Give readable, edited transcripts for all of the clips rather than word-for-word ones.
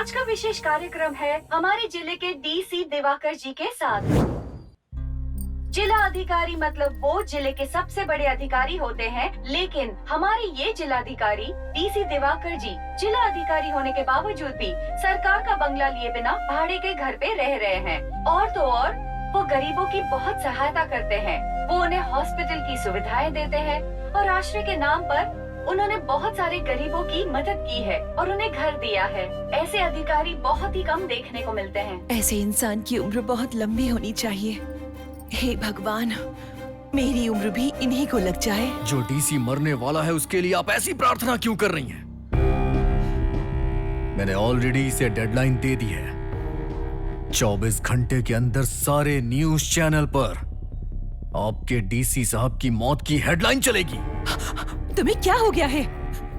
आज का विशेष कार्यक्रम है हमारे जिले के डीसी दिवाकर जी के साथ। जिला अधिकारी मतलब वो जिले के सबसे बड़े अधिकारी होते हैं, लेकिन हमारे ये जिलाधिकारी डीसी दिवाकर जी जिला अधिकारी होने के बावजूद भी सरकार का बंगला लिए बिना भाड़े के घर पे रह रहे हैं। और तो और वो गरीबों की बहुत सहायता करते हैं। वो उन्हें हॉस्पिटल की सुविधाएं देते हैं और आश्रय के नाम पर उन्होंने बहुत सारे गरीबों की मदद की है और उन्हें घर दिया है। ऐसे अधिकारी बहुत ही कम देखने को मिलते हैं। ऐसे इंसान की उम्र बहुत लंबी होनी चाहिए। हे भगवान, मेरी उम्र भी इन्हीं को लग जाए। जो डीसी मरने वाला है उसके लिए आप ऐसी प्रार्थना क्यों कर रही हैं? मैंने ऑलरेडी इसे डेडलाइन दे दी है। 24 घंटे के अंदर सारे न्यूज चैनल पर आपके डीसी साहब की मौत की हेडलाइन चलेगी। तुम्हें क्या हो गया है?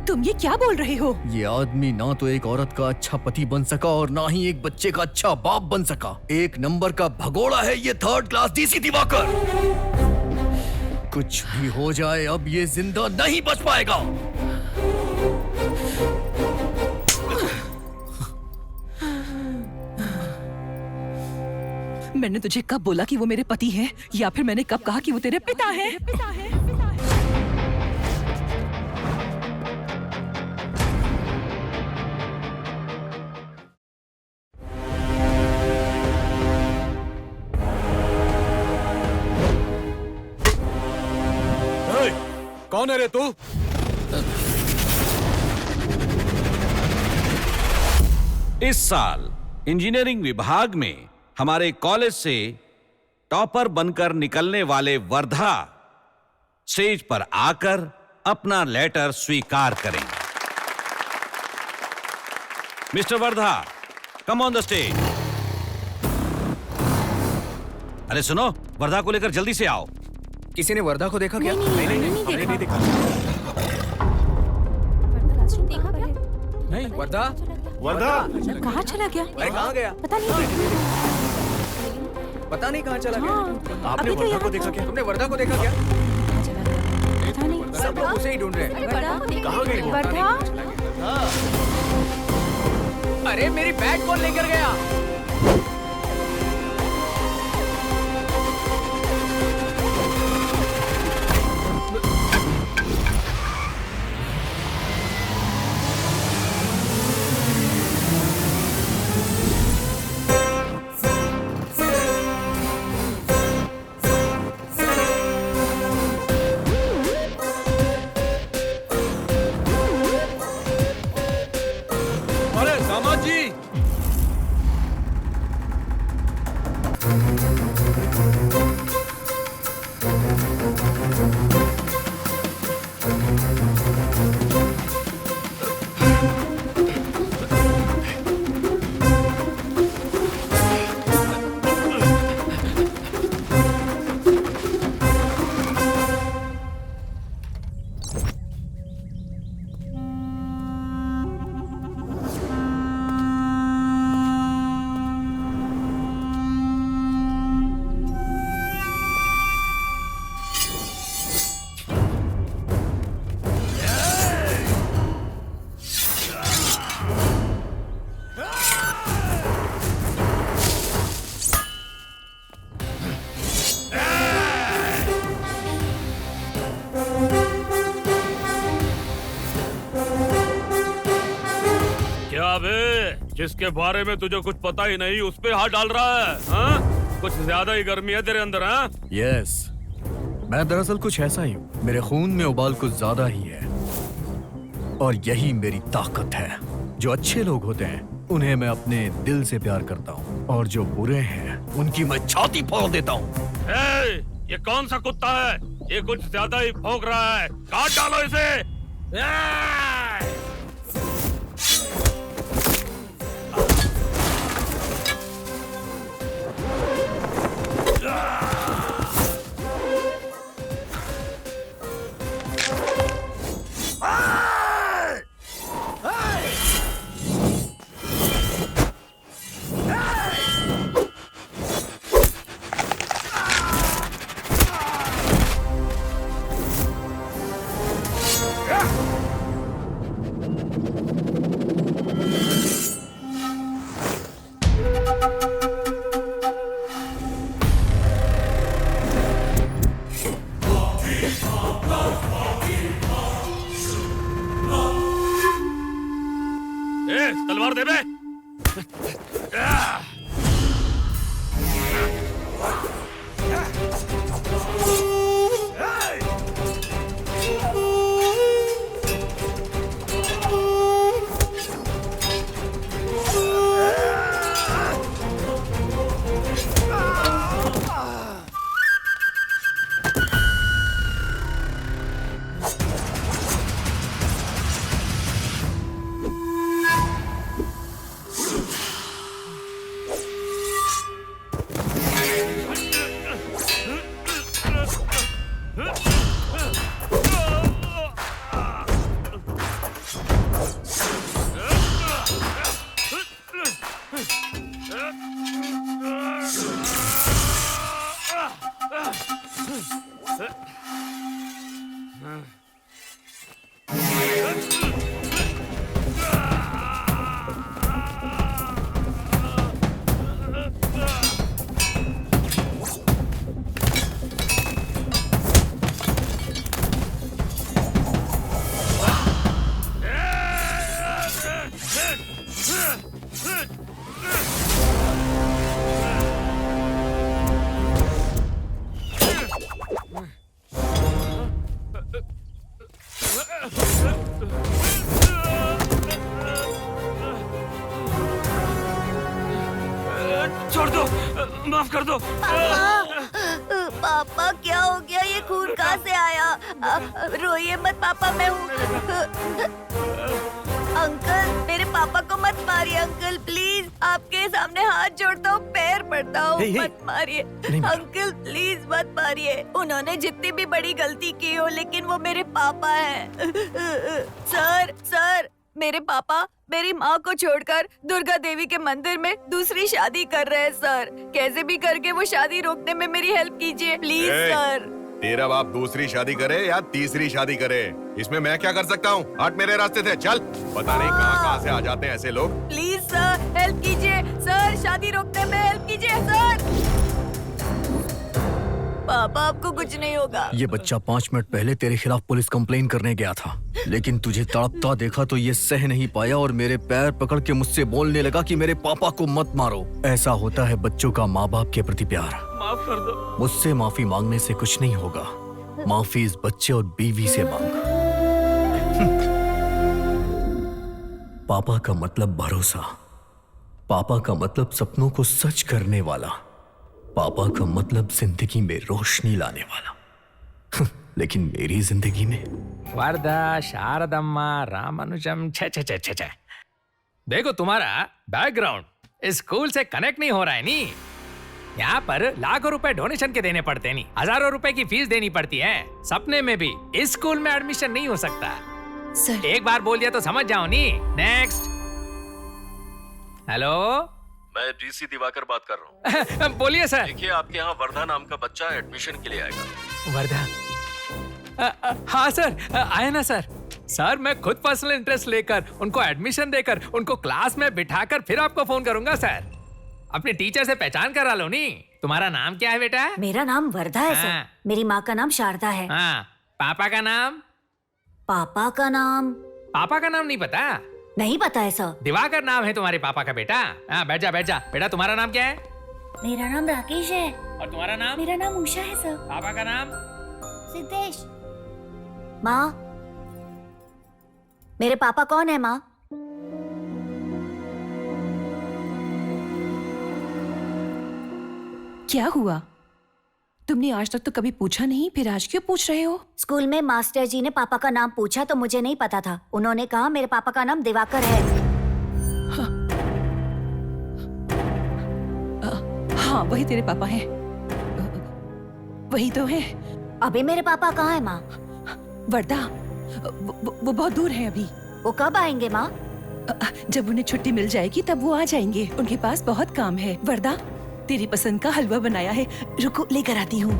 तुम ये क्या बोल रहे हो? ये आदमी ना तो एक औरत का अच्छा पति बन सका और ना ही एक बच्चे का अच्छा बाप बन सका। एक नंबर का भगोड़ा है ये 3rd क्लास डीसी दिवाकर। कुछ भी हो जाए अब ये जिंदा नहीं बच पाएगा। मैंने तुझे कब बोला कि वो मेरे पति हैं? या फिर मैंने कब कहा कि वो तेरे पिता हैं? कौन है रे तू? इस साल इंजीनियरिंग विभाग में हमारे कॉलेज से टॉपर बनकर निकलने वाले वर्धा स्टेज पर आकर अपना लेटर स्वीकार करें। Mister Wardha, come on the stage. अरे सुनो, वर्धा को लेकर जल्दी से आओ। किसी ने वर्धा को देखा क्या? नहीं देखा। नहीं, वर्धा कहाँ चला गया? अरे कहाँ गया? पता नहीं कहाँ चला गया। आपने वर्धा को देखा क्या? तुमने वर्धा को देखा क्या? सब लोग उसे ही ढूंढ रहे हैं। कहाँ गई वर्धा? अरे मेरी बैग कौन लेकर गया? जिसके बारे में तुझे कुछ पता ही नहीं उस पे हाथ डाल रहा है, हाँ? कुछ ज्यादा ही गर्मी है तेरे अंदर, हाँ? यस, मैं दरअसल कुछ ऐसा ही हूँ। मेरे खून में उबाल कुछ ज्यादा ही है और यही मेरी ताकत है। जो अच्छे लोग होते हैं उन्हें मैं अपने दिल से प्यार करता हूँ और जो बुरे हैं उनकी मैं छाती फोड़ देता हूँ। ये कौन सा कुत्ता है? ये कुछ ज्यादा ही भौंक रहा है। काट डालो इसे। तलवार दे बे। छोड़ दो, माफ कर दो। पापा क्या हो गया? ये खून कहाँ से आया? रोइए मत पापा, मैं हूँ। अंकल, मेरे पापा को मत मारिए अंकल, प्लीज। आपके सामने हाथ जोड़ता हूँ, पैर पड़ता हूँ, मत मारिए अंकल, प्लीज मत मारिए। उन्होंने जितनी भी बड़ी गलती की हो, लेकिन वो मेरे पापा हैं। सर, मेरे पापा मेरी माँ को छोड़कर दुर्गा देवी के मंदिर में दूसरी शादी कर रहे हैं सर। कैसे भी करके वो शादी रोकने में मेरी हेल्प कीजिए प्लीज सर। तेरा बाप दूसरी शादी करे या तीसरी शादी करे, इसमें मैं क्या कर सकता हूँ? हट मेरे रास्ते से, चल। पता नहीं कहाँ से आ जाते हैं ऐसे लोग। प्लीज सर, हेल्प कीजिए सर, शादी रोकने में हेल्प कीजिए सर। पापा आपको कुछ नहीं होगा। ये बच्चा 5 मिनट पहले तेरे खिलाफ पुलिस कंप्लेन करने गया था, लेकिन तुझे तड़पता देखा तो ये सह नहीं पाया और मेरे पैर पकड़ के मुझसे बोलने लगा कि मेरे पापा को मत मारो। ऐसा होता है बच्चों का माँ बाप के प्रति प्यार। माफ कर दो। मुझसे माफी मांगने से कुछ नहीं होगा, माफी इस बच्चे और बीवी से मांग। पापा का मतलब भरोसा, पापा का मतलब सपनों को सच करने वाला, पापा का मतलब जिंदगी में रोशनी लाने वाला। लेकिन मेरी जिंदगी में वरदा, शारदम्मा, रामानुजम, छे। देखो तुम्हारा बैकग्राउंड स्कूल से कनेक्ट नहीं हो रहा है नी। यहाँ पर लाखों रुपए डोनेशन के देने पड़ते नहीं, हजारों रुपए की फीस देनी पड़ती है। सपने में भी इस स्कूल में एडमिशन नहीं हो सकता। सर, एक बार बोल दिया तो समझ जाओ नी। नेक्स्ट। हेलो, मैं डीसी दिवाकर बात कर रहा हूँ। बोलिए सर। देखिए, आपके यहाँ वर्धा नाम का बच्चा एडमिशन के लिए आएगा। वर्धा? हाँ सर, आए ना सर। सर मैं खुद पर्सनल इंटरेस्ट लेकर उनको एडमिशन देकर उनको क्लास में बिठाकर फिर आपको फोन करूंगा सर। अपने टीचर से पहचान करा लो नी। तुम्हारा नाम क्या है बेटा? मेरा नाम वर्धा है हाँ। सर। मेरी माँ का नाम शारदा है। हाँ। पापा का नाम? पापा का नाम? पापा का नाम नहीं पता? नहीं पता है सर। दिवाकर नाम है तुम्हारे पापा का बेटा। हाँ, बैठ जा बेटा। तुम्हारा नाम क्या है? मेरा नाम राकेश है। और तुम्हारा नाम? मेरा नाम उषा है सर। पापा का नाम? सिद्धेश। माँ, मेरे पापा कौन है माँ? क्या हुआ? तुमने आज तक तो कभी पूछा नहीं, फिर आज क्यों पूछ रहे हो? स्कूल में मास्टर जी ने पापा का नाम पूछा तो मुझे नहीं पता था। उन्होंने कहा मेरे पापा का नाम दिवाकर है। हाँ, वही तेरे पापा हैं। वही तो है। अभी मेरे पापा कहाँ है माँ? वर्धा, वो बहुत दूर है अभी। वो कब आएंगे माँ? जब उन्हें छुट्टी मिल जाएगी तब वो आ जाएंगे। उनके पास बहुत काम है। वर्धा, तेरी पसंद का हलवा बनाया है, रुको लेकर आती हूँ।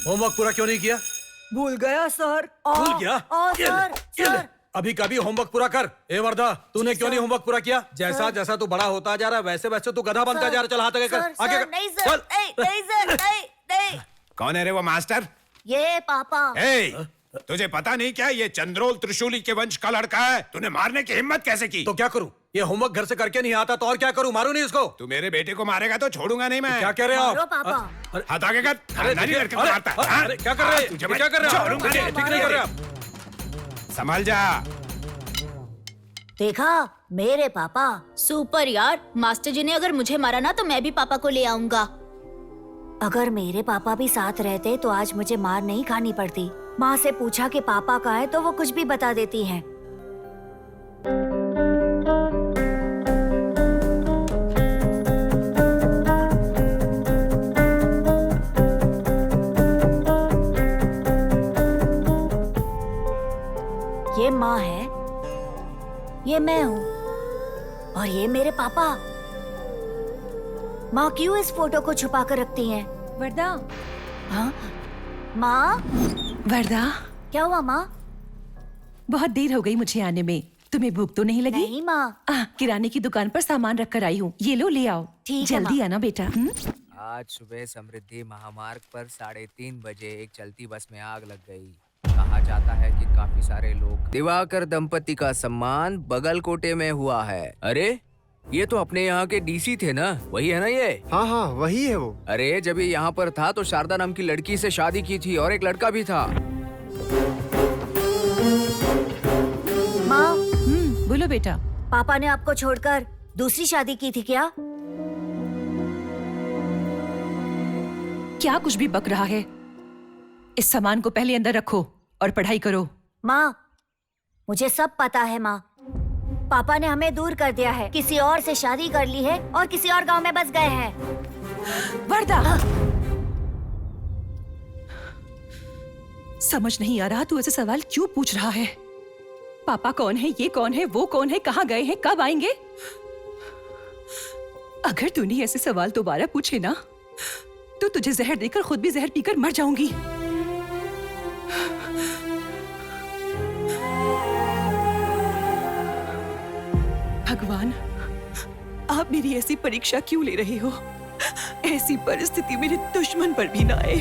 होमवर्क पूरा क्यों नहीं किया? भूल गया सर। भूल गया? सर, अभी कभी होमवर्क पूरा कर। ए वर्धा, तूने क्यों नहीं होमवर्क पूरा किया? जैसा जैसा तू बड़ा होता जा रहा है वैसे वैसे तू गधा बनता जा रहा है। चल हाथ आगे कर, आगे कर। नहीं सर, नहीं सर, नहीं। कौन है रे वो मास्टर? ये पापा। ए, तुझे पता नहीं क्या ये चंद्रोल त्रिशूली के वंश का लड़का है? तूने मारने की हिम्मत कैसे की? तो क्या करूं? ये होमवर्क घर से करके नहीं आता तो और क्या करूं? मारू नहीं इसको? तू मेरे बेटे को मारेगा तो छोड़ूंगा नहीं मैं। क्या कह रहे हो मारो आप? पापा। हाथ आगे कर। नानी लड़के को मारता है। हाँ? अरे क्या कर रहे हैं? तुझे ये मैं क्या कर रहे हो? छोड़ूंगा नहीं। ठीक नहीं कर रहे आप। संभल जा। देखा मेरे पापा। सुपर यार, मास्टर जी ने अगर मुझे मारा ना तो मैं भी पापा को ले आऊंगा। अगर मेरे पापा भी साथ रहते तो आज मुझे मार नहीं खानी पड़ती। माँ से पूछा कि पापा कहाँ है तो वो कुछ भी बता देती हैं। ये माँ है, ये मैं हूँ और ये मेरे पापा। माँ क्यों इस फोटो को छुपा कर रखती हैं? वरदा, हाँ? माँ, वरदा, क्या हुआ माँ? बहुत देर हो गई मुझे आने में। तुम्हें भूख तो नहीं लगी? नहीं माँ। किराने की दुकान पर सामान रख कर आई हूँ, ये लो ले आओ। ठीक है जल्दी आना बेटा। आज सुबह समृद्धि महामार्ग पर 3:30 बजे एक चलती बस में आग लग गई। कहा जाता है कि काफी सारे लोग। दिवाकर दंपति का सम्मान बगलकोटे में हुआ है। अरे ये तो अपने यहाँ के डीसी थे ना, वही है ना ये? हाँ हाँ वही है वो। अरे जब ये यहाँ पर था तो शारदा नाम की लड़की से शादी की थी और एक लड़का भी था। माँ, बोलो बेटा। पापा ने आपको छोड़कर दूसरी शादी की थी क्या? क्या कुछ भी बक रहा है? इस सामान को पहले अंदर रखो और पढ़ाई करो। माँ, मुझे सब पता है माँ। पापा ने हमें दूर कर दिया है, किसी और से शादी कर ली है और किसी और गांव में बस गए हैं। वरदा, समझ नहीं आ रहा तू ऐसे सवाल क्यों पूछ रहा है? पापा कौन है, ये कौन है, वो कौन है, कहाँ गए हैं, कब आएंगे? अगर तूने ऐसे सवाल दोबारा पूछे ना तो तुझे जहर देकर खुद भी जहर पीकर मर जाऊंगी। भगवान, आप मेरी ऐसी परीक्षा क्यों ले रहे हो? ऐसी परिस्थिति मेरे दुश्मन पर भी ना आए।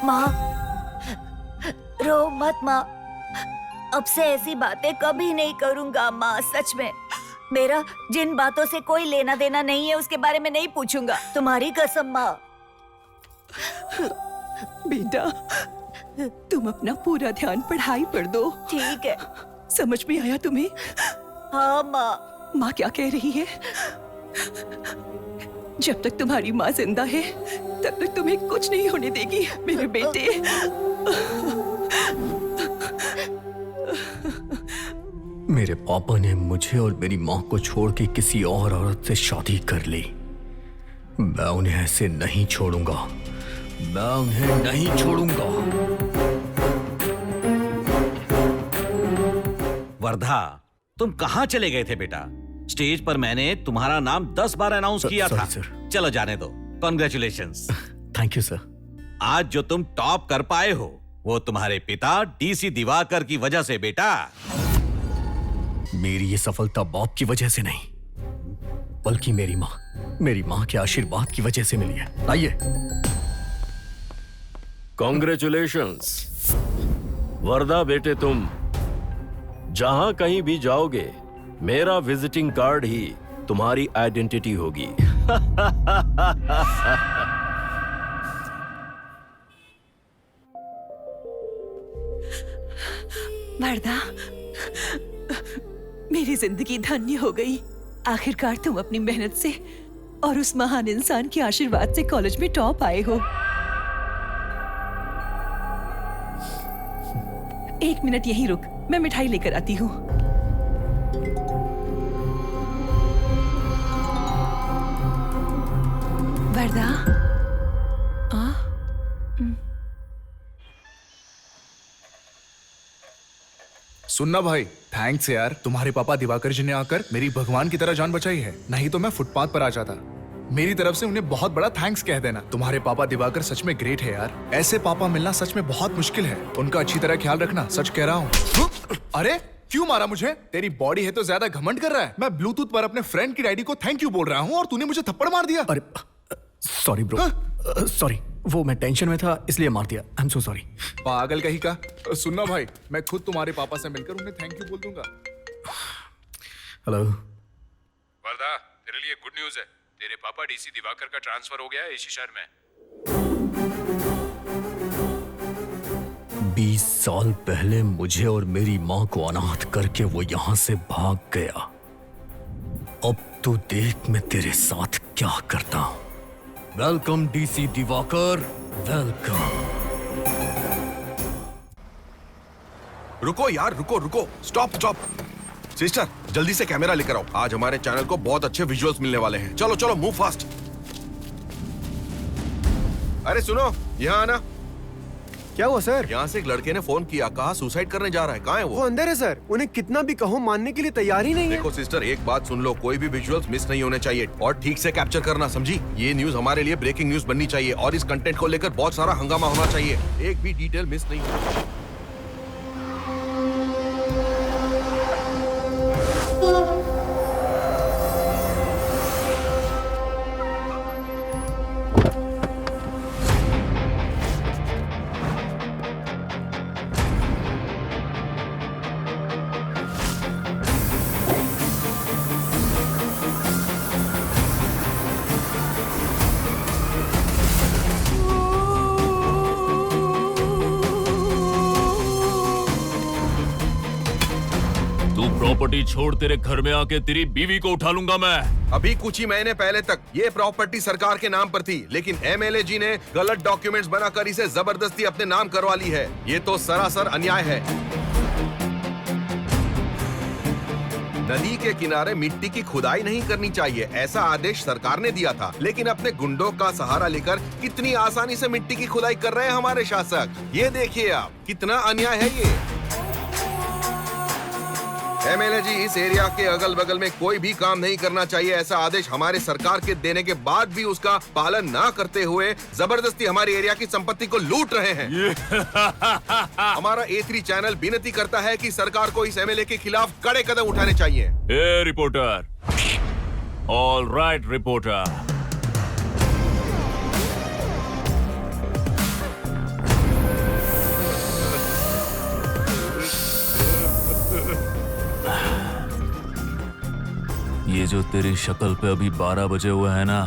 माँ, रो मत माँ। अब से ऐसी बातें कभी नहीं करूंगा माँ, सच में। मेरा जिन बातों से कोई लेना देना नहीं है उसके बारे में नहीं पूछूंगा, तुम्हारी कसम माँ। बेटा, तुम अपना पूरा ध्यान पढ़ाई पर दो। ठीक है। समझ में आया तुम्हें? हाँ माँ। माँ क्या कह रही है? जब तक तुम्हारी माँ जिंदा है तब तक तुम्हें कुछ नहीं होने देगी मेरे बेटे। मेरे पापा ने मुझे और मेरी माँ को छोड़ के किसी और औरत से शादी कर ली। मैं उन्हें ऐसे नहीं छोड़ूंगा, मैं उन्हें नहीं छोड़ूंगा। वर्धा, तुम कहाँ चले गए थे बेटा? स्टेज पर मैंने तुम्हारा नाम 10 बार अनाउंस किया था। चलो जाने दो। कॉन्ग्रेचुलेशंस। Thank you sir. आज जो तुम टॉप कर पाए हो वो तुम्हारे पिता डीसी दिवाकर की वजह से बेटा। मेरी ये सफलता बाप की वजह से नहीं बल्कि मेरी माँ के आशीर्वाद की वजह से मिली है। आइए। कॉन्ग्रेचुलेशंस वर्धा बेटे, तुम जहां कहीं भी जाओगे मेरा विजिटिंग कार्ड ही तुम्हारी आइडेंटिटी होगी। वर्धा, मेरी जिंदगी धन्य हो गई। आखिरकार तुम अपनी मेहनत से और उस महान इंसान के आशीर्वाद से कॉलेज में टॉप आए हो। एक मिनट यहीं रुक, मैं मिठाई लेकर आती हूँ। वर्धा, सुनना भाई, थैंक्स यार। तुम्हारे पापा दिवाकर जी ने आकर मेरी भगवान की तरह जान बचाई है, नहीं तो मैं फुटपाथ पर आ जाता। मेरी तरफ से उन्हें बहुत बड़ा थैंक्स कह देना। तुम्हारे पापा दिवाकर सच में ग्रेट है यार। ऐसे पापा मिलना सच में बहुत मुश्किल है। उनका अच्छी तरह ख्याल रखना, सच कह रहा हूँ। अरे क्यों मारा मुझे? तेरी बॉडी है तो ज्यादा घमंड कर रहा है। मैं ब्लूटूथ पर अपने फ्रेंड की डैडी को थैंक यू बोल रहा हूँ और तूने मुझे थप्पड़ मार दिया। अरे सॉरी ब्रो, सॉरी, वो मैं टेंशन में था इसलिए मार दिया। I am so sorry. पागल कहीं का। सुनना भाई, मैं खुद तुम्हारे पापा से मिलकर उन्हें थैंक यू बोल दूंगा। हेलो वर्धा, तेरे लिए गुड न्यूज है। तेरे पापा डीसी दिवाकर का ट्रांसफर हो गया है इसी शहर में। 20 साल पहले मुझे और मेरी माँ को अनाथ करके वो यहाँ से भाग गया। अब तू देख मैं तेरे साथ क्या करता हूँ। Welcome DC Diwakar, welcome. रुको यार, रुको रुको, स्टॉप स्टॉप। सिस्टर, जल्दी से कैमरा लेकर आओ। आज हमारे चैनल को बहुत अच्छे विजुअल्स मिलने वाले हैं। चलो चलो, मूव फास्ट। अरे सुनो, यहाँ आना। क्या हुआ सर? यहाँ से एक लड़के ने फोन किया, कहा सुसाइड करने जा रहा है। कहाँ है वो? वो अंदर है सर। उन्हें कितना भी कहो मानने के लिए तैयार ही नहीं है। देखो सिस्टर, एक बात सुन लो, कोई भी विजुअल्स मिस नहीं होने चाहिए और ठीक से कैप्चर करना, समझी? ये न्यूज हमारे लिए ब्रेकिंग न्यूज बननी चाहिए और इस कंटेंट को लेकर बहुत सारा हंगामा होना चाहिए। एक भी डिटेल मिस नहीं होना चाहिए। प्रॉपर्टी छोड़ तेरे घर में आके तेरी बीवी को उठा लूंगा मैं। अभी कुछ ही महीने पहले तक ये प्रॉपर्टी सरकार के नाम पर थी, लेकिन एमएलए जी ने गलत डॉक्यूमेंट्स बनाकर इसे जबरदस्ती अपने नाम करवा ली है। ये तो सरासर अन्याय है। नदी के किनारे मिट्टी की खुदाई नहीं करनी चाहिए, ऐसा आदेश सरकार ने दिया था, लेकिन अपने गुंडों का सहारा लेकर कितनी आसानी से मिट्टी की खुदाई कर रहे हैं हमारे शासक। ये देखिए आप, कितना अन्याय है ये। एमएलए जी, इस एरिया के अगल बगल में कोई भी काम नहीं करना चाहिए, ऐसा आदेश हमारे सरकार के देने के बाद भी उसका पालन ना करते हुए जबरदस्ती हमारे एरिया की संपत्ति को लूट रहे हैं। हमारा A3 चैनल विनती करता है कि सरकार को इस एमएलए के खिलाफ कड़े कदम उठाने चाहिए। ए रिपोर्टर, ऑल राइट रिपोर्टर। ये जो तेरी शक्ल पे अभी 12 बजे हुए है ना,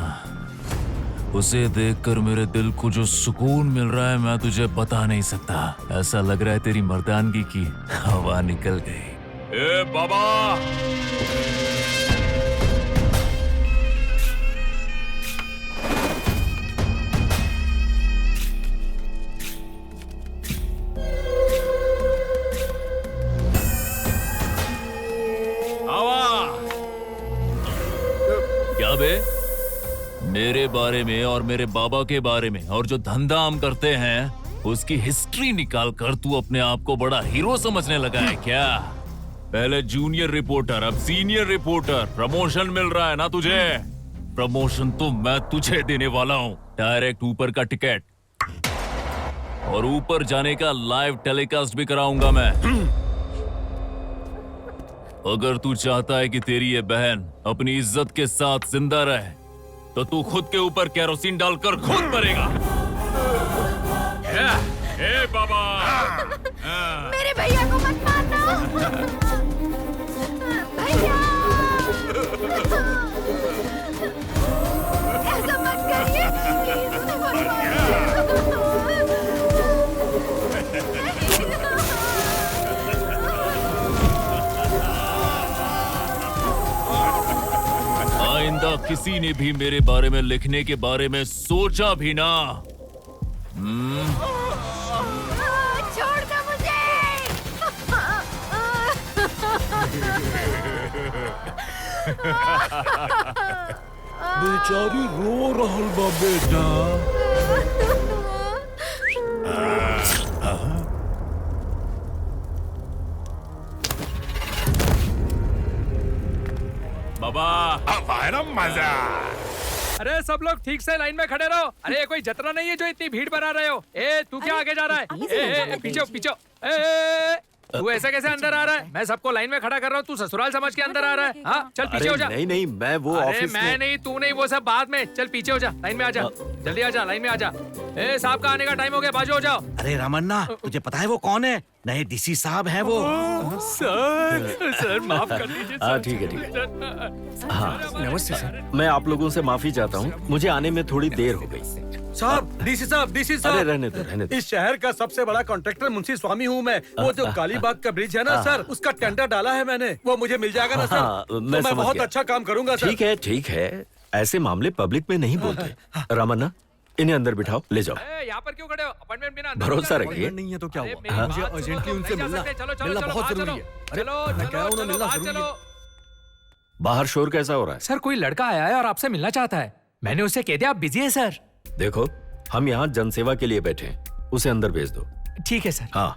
उसे देखकर मेरे दिल को जो सुकून मिल रहा है मैं तुझे बता नहीं सकता। ऐसा लग रहा है तेरी मर्दानगी की हवा निकल गई। ए बाबा, क्या बे? मेरे बारे में और मेरे बाबा के बारे में और जो धंधा हम करते हैं उसकी हिस्ट्री निकाल कर तू अपने आप को बड़ा हीरो समझने लगा है क्या? पहले जूनियर रिपोर्टर, अब सीनियर रिपोर्टर। प्रमोशन मिल रहा है ना तुझे? प्रमोशन तो मैं तुझे देने वाला हूँ। डायरेक्ट ऊपर का टिकट और ऊपर जाने का लाइव टेलीकास्ट भी कराऊंगा मैं। अगर तू चाहता है कि तेरी ये बहन अपनी इज्जत के साथ जिंदा रहे तो तू खुद के ऊपर केरोसिन डालकर खुद मरेगा। ए बाबा, मेरे भैया को मत मारना। भैया, ऐसा मत करिए। आइंदा किसी ने भी मेरे बारे में लिखने के बारे में सोचा भी ना। छोड़ दो मुझे। बेचारी रो रहल बा बेटा। बाबा, अब आया ना मजा। अरे सब लोग ठीक से लाइन में खड़े रहो। अरे कोई जतरा नहीं है जो इतनी भीड़ बना रहे हो। ए तू क्या आगे जा रहा है? ए, पीछे पीछे। तू ऐसे कैसे अंदर आ रहा है? मैं सबको लाइन में खड़ा कर रहा हूँ, तू ससुराल समझ के अंदर आ रहा है? हाँ, चल पीछे हो जा। नहीं नहीं, मैं वो अरे ऑफिस मैं में। नहीं, तू नहीं, वो सब बाद में। चल पीछे हो जा, लाइन में आ जा, जल्दी आ जा, लाइन में आ जा। ए साहब का आने का टाइम हो गया, बाजू हो जाओ। अरे रामन्ना, तुझे पता है वो कौन है? नए डीसी साहब हैं वो। सर माफ कर दीजिए। हाँ ठीक है, ठीक है। हाँ नमस्ते सर। मैं आप लोगों से माफी चाहता हूँ, मुझे आने में थोड़ी देर हो गई। साहब, डीसी साहब, डीसी साहब। अरे रहने दो, रहने दो। इस शहर का सबसे बड़ा कॉन्ट्रैक्टर मुंशी स्वामी हूँ मैं। वो जो कालीबाग का ब्रिज है ना सर, उसका टेंडर डाला है मैंने। वो मुझे मिल जाएगा ना सर? हाँ, तो मैं मैं समझ बहुत गया। अच्छा काम करूंगा सर। ठीक है, ठीक है। ऐसे मामले पब्लिक में नहीं बोलते। रामन्ना, इन्हें अंदर बिठाओ, ले जाओ। यहाँ पर क्यों खड़े हो? अपॉइंटमेंट बिना अंदर भरोसा रखिए। नहीं है तो क्या हुआ? हाँ। मुझे अर्जेंटली उनसे मिलना मिलना बहुत जरूरी है। अरे मैं कह रहा हूँ ना, मिलना जरूरी है। बाहर शोर कैसा हो रहा है? सर कोई लड़का आया है और आपसे मिलना चाहता है। मैंने उसे कह दिया आप बिजी है सर। देखो, हम यहाँ जनसेवा के लिए बैठे हैं, उसे अंदर भेज दो। ठीक है सर। हाँ,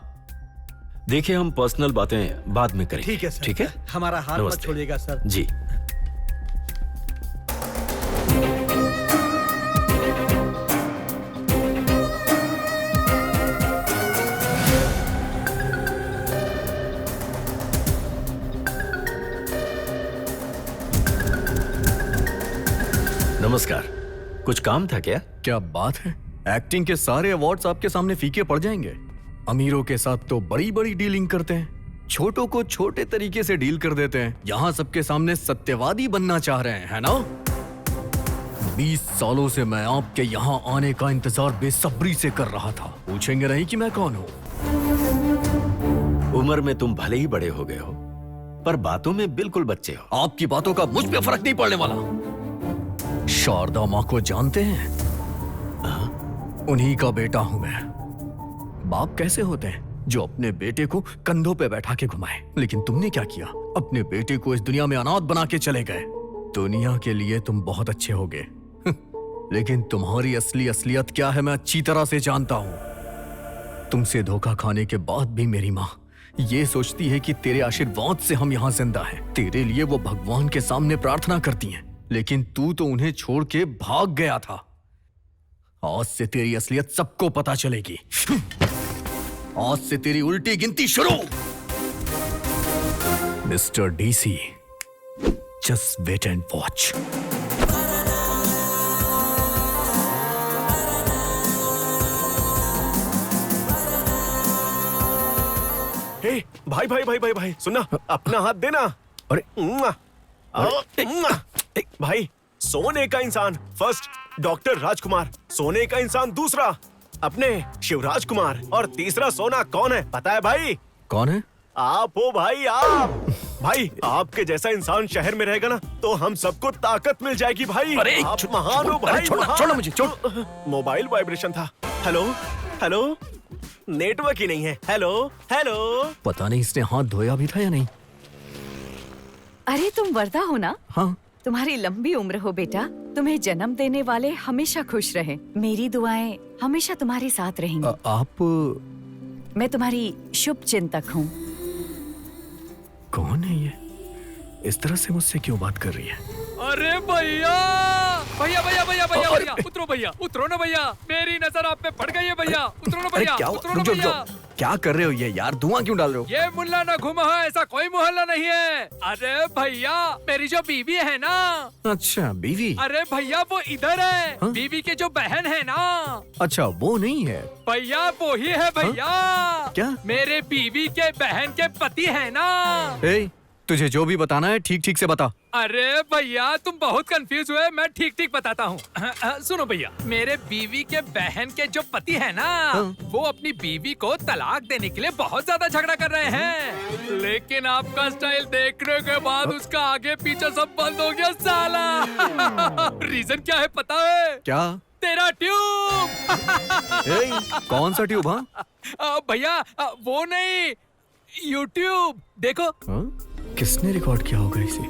देखिए हम पर्सनल बातें बाद में करेंगे। ठीक है सर। ठीक है, हमारा हाथ मत नमस्ते। छोड़िएगा सर। जी। नमस्कार, कुछ काम था क्या? क्या बात है, एक्टिंग के सारे अवार्ड्स आपके सामने फीके पड़ जाएंगे। अमीरों के साथ तो बड़ी बड़ी डीलिंग करते हैं, छोटों को छोटे तरीके से डील कर देते हैं। यहाँ सबके सामने सत्यवादी बनना चाह रहे हैं, है ना? 20 सालों से मैं आपके यहाँ आने का इंतजार बेसब्री से कर रहा था। पूछेंगे नहीं कि मैं कौन हूँ? उम्र में तुम भले ही बड़े हो गए हो, पर बातों में बिल्कुल बच्चे हो। आपकी बातों का मुझ पे फर्क नहीं पड़ने वाला। शारदा माँ को जानते हैं? उन्हीं का बेटा हूं मैं। बाप कैसे होते हैं जो अपने बेटे को कंधों पे बैठा के घुमाए, लेकिन तुमने क्या किया? अपने बेटे को इस दुनिया में अनाथ बना के चले गए। दुनिया के लिए तुम बहुत अच्छे होगे, लेकिन तुम्हारी असली असलियत क्या है मैं अच्छी तरह से जानता हूं। तुमसे धोखा खाने के बाद भी मेरी माँ ये सोचती है कि तेरे आशीर्वाद से हम यहाँ जिंदा हैं। तेरे लिए वो भगवान के सामने प्रार्थना करती हैं, लेकिन तू तो उन्हें छोड़ के भाग गया था। आज से तेरी असलियत सबको पता चलेगी। आज से तेरी उल्टी गिनती शुरू। Mister DC, just wait and watch. Hey, भाई भाई भाई भाई भाई सुनना, अपना हाथ देना। अरे भाई, सोने का इंसान फर्स्ट डॉक्टर राजकुमार, सोने का इंसान दूसरा अपने शिवराज कुमार, और तीसरा सोना कौन है पता है भाई? कौन है? आप हो भाई, आप। भाई, आपके जैसा इंसान शहर में रहेगा ना तो हम सबको ताकत मिल जाएगी भाई। अरे, आप महान हो भाई। छोड़ो मुझे, छोड़। मोबाइल वाइब्रेशन था। हेलो हेलो, नेटवर्क ही नहीं है। Hello hello. पता नहीं इसने हाथ धोया भी था या नहीं। अरे तुम वर्दा हो ना? हाँ। तुम्हारी लंबी उम्र हो बेटा। तुम्हें जन्म देने वाले हमेशा खुश रहे। मेरी दुआएं हमेशा तुम्हारे साथ रहेंगी। आप मैं तुम्हारी शुभ चिंतक हूँ। कौन है ये? इस तरह से मुझसे क्यों बात कर रही है? अरे भैया भैया भैया भैया भैया भैया उतरो भैया, उतरो ना भैया, मेरी नजर आप पे पड़ गई है भैया। उतरो ना भैया, उतरो ना भैया। क्या कर रहे हो ये यार? धुआं क्यों डाल रहे हो? ये मुल्ला ना घुमा है, ऐसा कोई मोहल्ला नहीं है। अरे भैया, मेरी जो बीवी है ना। अच्छा, बीवी? अरे भैया वो इधर है। हाँ? बीवी की जो बहन है ना। अच्छा, वो नहीं है भैया, वो ही है भैया। क्या? मेरे बीवी के बहन के पति है ना। तुझे जो भी बताना है ठीक ठीक से बता। अरे भैया, तुम बहुत कंफ्यूज हुए, मैं ठीक ठीक बताता हूँ। सुनो भैया, मेरे बीवी के बहन के जो पति है ना, वो अपनी बीवी को तलाक देने के लिए बहुत ज्यादा झगड़ा कर रहे हैं। लेकिन आपका स्टाइल देखने के बाद उसका आगे पीछे सब बंद हो गया साला। रीजन क्या है पता है? क्या? तेरा ट्यूब। कौन सा ट्यूब? हाँ भैया, वो नहीं, यूट्यूब देखो। किसने रिकॉर्ड किया होगा इसे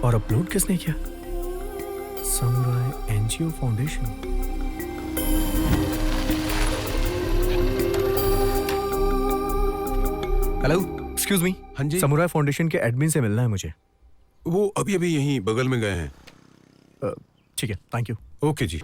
और अपलोड किसने किया? Samurai NGO foundation. Hello, excuse me. हाँ जी। समुराई फाउंडेशन के एडमिन से मिलना है मुझे। वो अभी अभी यहीं बगल में गए हैं। ठीक है, थैंक यू। ओके जी।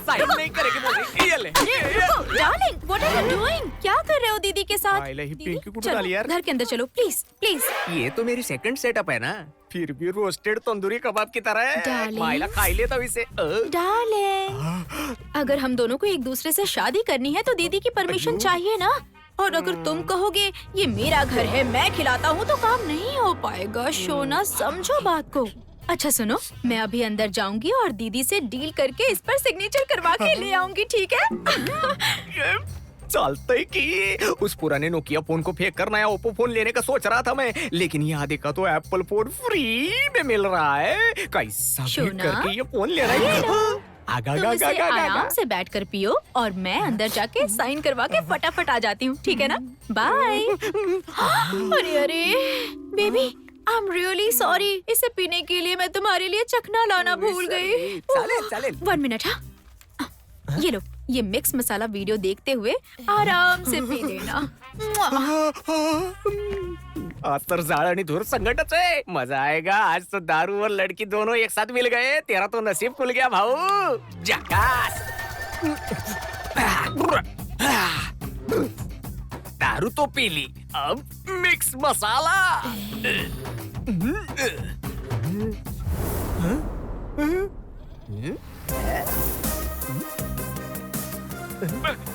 साइन नहीं करेगी बोल रही। ये ले। Darling, what are you doing? क्या कर रहे हो दीदी के साथ। दीदी, चलो घर के अंदर चलो प्लीज प्लीज। ये तो मेरी सेकंड सेटअप है ना, फिर भी रोस्टेड तंदूरी कबाब की तरह है। डार्लिंग। माइला खाई ले तो इसे। डार्लिंग, अगर हम दोनों को एक दूसरे से शादी करनी है तो दीदी की परमिशन चाहिए ना। और अगर तुम कहोगे ये मेरा घर है मैं खिलाता हूँ तो काम नहीं हो पाएगा। शोना समझो बात को। अच्छा सुनो, मैं अभी अंदर जाऊंगी और दीदी से डील करके इस पर सिग्नेचर करवा के ले आऊंगी, ठीक है? चलते कि उस पुराने नोकिया फोन को फेंक कर नया ओप्पो फोन लेने का सोच रहा था मैं, लेकिन यहाँ देखा तो एप्पल फोन फ्री में मिल रहा है। कैसा भी करके ये फोन लेना ही। तुम इसे आराम से बैठकर पियो और मैं अंदर जाके साइन करवा के फटाफट आ जाती हूँ, ठीक है ना? बाय। अरे अरे baby, I am really sorry. इसे पीने के लिए मैं तुम्हारे लिए चखना लाना भूल गई। चले 1 मिनट। हाँ, ये लो, ये मिक्स मसाला वीडियो देखते हुए आराम से पी लेना। आज तर जाळ आणि धूर संकटच है, मजा आएगा। आज तो दारू और लड़की दोनों एक साथ मिल गए। तेरा तो नसीब खुल गया भाऊ। जकास। दारू तो पी ली, अब मिक्स मसाला।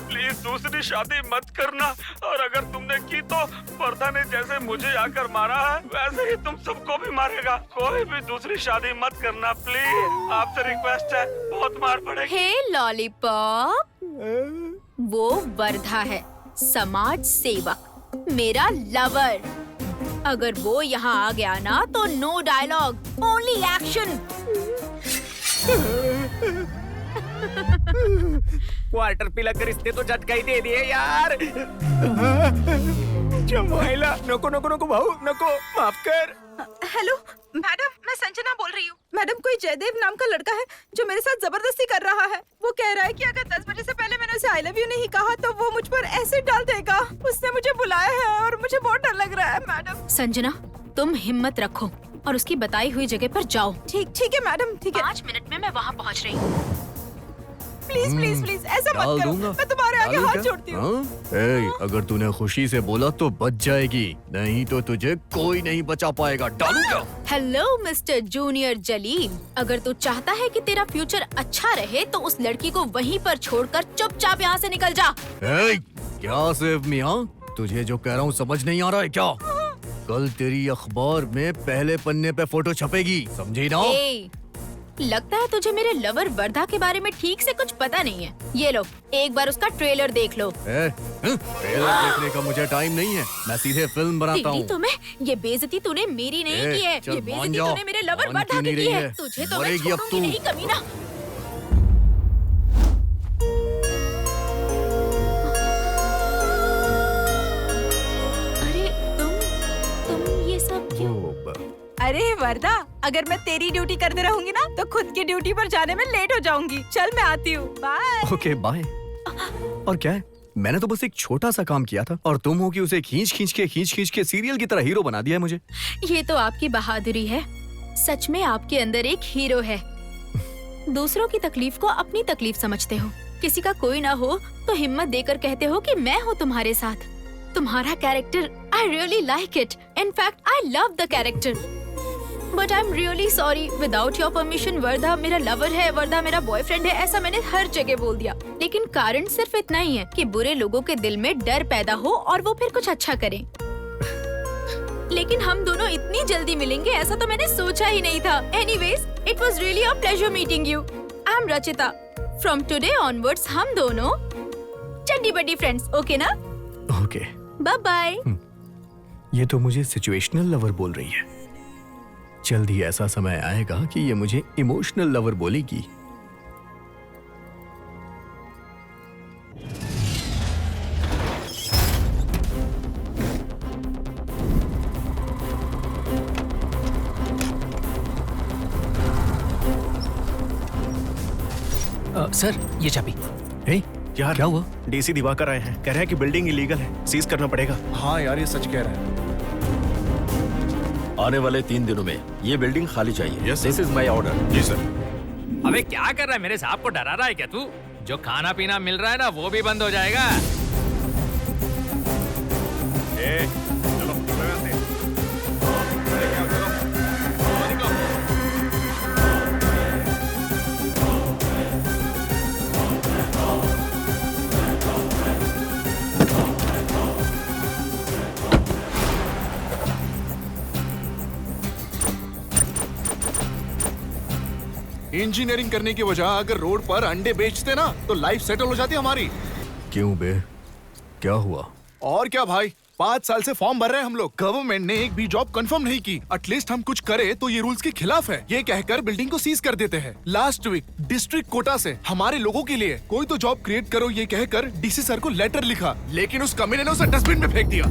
प्लीज दूसरी शादी मत करना, और अगर तुमने की तो वर्धा ने जैसे मुझे आकर मारा है वैसे ही तुम सबको भी मारेगा। कोई भी दूसरी शादी मत करना प्लीज, आपसे रिक्वेस्ट है, बहुत मार पड़ेगी। हे लॉलीपॉप, वो वर्धा है, समाज सेवक, मेरा लवर। अगर वो यहाँ आ गया ना तो no dialogue, only action. Quarter पिला कर रिश्ते तो झटका ही दे दिए यार। जमाइला, नको नको नको भाऊ, नको, माफ कर। हेलो मैडम, मैं संजना बोल रही हूँ। मैडम, कोई जयदेव नाम का लड़का है जो मेरे साथ जबरदस्ती कर रहा है। वो कह रहा है कि अगर 10 बजे से पहले मैंने उसे आई लव यू नहीं कहा तो वो मुझ पर एसिड डाल देगा। उसने मुझे बुलाया है और मुझे बहुत डर लग रहा है मैडम। संजना, तुम हिम्मत रखो और उसकी बताई हुई जगह पर जाओ। ठीक है मैडम, ठीक है। 5 मिनट में मैं वहाँ पहुँच रही हूँ। प्लीज प्लीज प्लीज ऐसा मत करो, मैं तुम्हारे आगे हाथ जोड़ती हूँ। अगर तूने खुशी से बोला तो बच जाएगी, नहीं तो तुझे कोई नहीं बचा पाएगा। डालूंगा। हेलो मिस्टर जूनियर जलील, अगर तू चाहता है कि तेरा फ्यूचर अच्छा रहे तो उस लड़की को वहीं पर छोड़कर चुपचाप यहाँ से निकल जा। क्या सेव मियाँ, तुझे जो कह रहा हूँ समझ नहीं आ रहा है क्या? कल तेरी अखबार में पहले पन्ने पे फोटो छपेगी, समझी ना? लगता है तुझे मेरे लवर वर्धा के बारे में ठीक से कुछ पता नहीं है। ये लो, एक बार उसका ट्रेलर देख लो। ट्रेलर देखने का मुझे टाइम नहीं है, मैं सीधे फिल्म बनाता हूँ। तुम्हें ये बेइज्जती तूने मेरी नहीं की है, ये बेइज्जती तूने मेरे लवर वर्धा की है। तुझे तो मैं छोड़ूंगी नहीं कमीना। अरे तुम ये सब क्यों? अरे वर्धा, अगर मैं तेरी ड्यूटी करते रहूंगी ना तो खुद की ड्यूटी पर जाने में लेट हो जाऊंगी। चल मैं आती हूँ, बाय। Okay bye. और क्या है, मैंने तो बस एक छोटा सा काम किया था और तुम हो कि उसे खींच खींच के सीरियल की तरह हीरो बना दिया है मुझे। ये तो आपकी बहादुरी है, सच में आपके अंदर एक हीरो है। दूसरों की तकलीफ को अपनी तकलीफ समझते हो, किसी का कोई ना हो तो हिम्मत देकर कहते हो कि मैं हूँ तुम्हारे साथ। तुम्हारा character I really like it, in fact I love the character. But I am really sorry, without your permission Wardha मेरा लवर है, वर्धा मेरा बॉयफ्रेंड है, ऐसा मैंने हर जगह बोल दिया। लेकिन कारण सिर्फ इतना ही है कि बुरे लोगों के दिल में डर पैदा हो और वो फिर कुछ अच्छा करें। लेकिन हम दोनों इतनी जल्दी मिलेंगे ऐसा तो मैंने सोचा ही नहीं था। Anyways, it was really a pleasure meeting you. I am Rachita. From today onwards हम दोनों चड्डी बड्डी फ्रेंड्स, ओके ना? Okay, bye bye. ये तो मुझे सिचुएशनल लवर बोल रही है, जल्द ही ऐसा समय आएगा कि ये मुझे इमोशनल लवर बोलेगी। सर, ये चाबी। यार क्या हुआ? डीसी दिवाकर आए हैं, कह रहे हैं कि बिल्डिंग इलीगल है, सीज करना पड़ेगा। हाँ यार, ये सच कह रहा है। आने वाले 3 दिनों में ये बिल्डिंग खाली चाहिए। Yes, this is my order. जी सर। अबे क्या कर रहा है, मेरे साहब को डरा रहा है क्या तू? जो खाना पीना मिल रहा है ना वो भी बंद हो जाएगा। चलो चलो यहाँ से। लेके आओ, चलो। चलो, निकलो। इंजीनियरिंग करने की वजह अगर रोड पर अंडे बेचते ना तो लाइफ सेटल हो जाती हमारी। क्यों बे, क्या हुआ? और क्या भाई, 5 साल से फॉर्म भर रहे हैं हम लोग। गवर्नमेंट ने एक भी जॉब कंफर्म नहीं की। एटलीस्ट हम कुछ करे तो ये रूल्स के खिलाफ है, ये कहकर बिल्डिंग को सीज कर देते हैं। लास्ट वीक डिस्ट्रिक्ट कोटा से हमारे लोगों के लिए कोई तो जॉब क्रिएट करो ये कहकर डीसी सर को लेटर लिखा, लेकिन उस कमीने ने उसे डस्टबिन में फेंक दिया।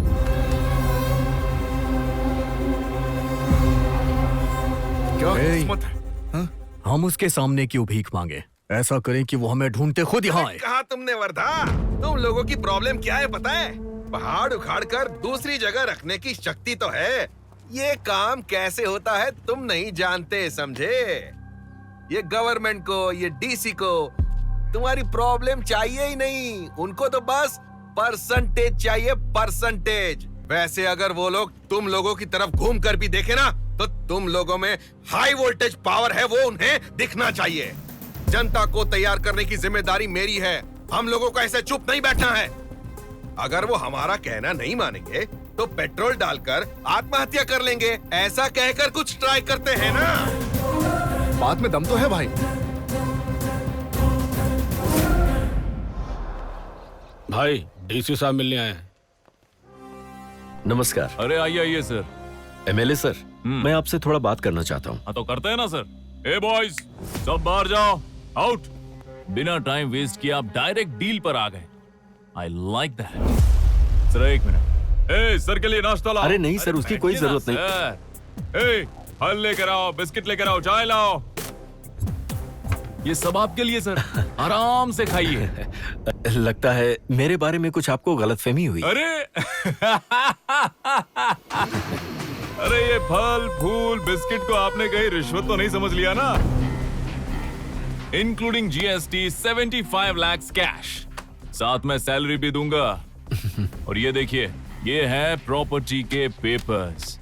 क्या किस्मत है। हम उसके सामने क्यों भीख मांगे? ऐसा करें कि वो हमें ढूंढते खुद यहाँ आए। कहा तुमने वर्धा, तुम लोगों की प्रॉब्लम क्या है पता है? पहाड़ उखाड़ कर दूसरी जगह रखने की शक्ति तो है, ये काम कैसे होता है तुम नहीं जानते, समझे? ये गवर्नमेंट को, ये डीसी को तुम्हारी प्रॉब्लम चाहिए ही नहीं, उनको तो बस परसेंटेज चाहिए, परसेंटेज। वैसे अगर वो लोग तुम लोगों की तरफ घूम कर भी देखे ना तो तुम लोगों में हाई वोल्टेज पावर है वो उन्हें दिखना चाहिए। जनता को तैयार करने की जिम्मेदारी मेरी है, हम लोगों को ऐसे चुप नहीं बैठना है। अगर वो हमारा कहना नहीं मानेंगे तो पेट्रोल डालकर आत्महत्या कर लेंगे, ऐसा कहकर कुछ ट्राई करते हैं ना। बात में दम तो है भाई। भाई डीसी साहब मिलने आए हैं। नमस्कार। अरे आइए आइए सर। एमएलए सर, मैं आपसे थोड़ा बात करना चाहता हूँ। हाँ तो करते हैं ना सर। ए बॉयज, सब बाहर जाओ, आउट। बिना टाइम वेस्ट किए आप डायरेक्ट डील पर आ गए। I like that. सर एक मिनट, ए सर के लिए नाश्ता लाओ। अरे नहीं सर, उसकी कोई जरूरत नहीं। ए फल लेकर आओ, बिस्किट लेकर आओ, चाय लाओ, ये सब आपके लिए सर, आराम से खाइए। लगता है मेरे बारे में कुछ आपको गलतफहमी हुई। अरे ये फल फूल बिस्किट को आपने कहीं रिश्वत तो नहीं समझ लिया ना? इंक्लूडिंग जीएसटी 75 लाख कैश, साथ में सैलरी भी दूंगा। और ये देखिए, ये है प्रॉपर्टी के पेपर्स।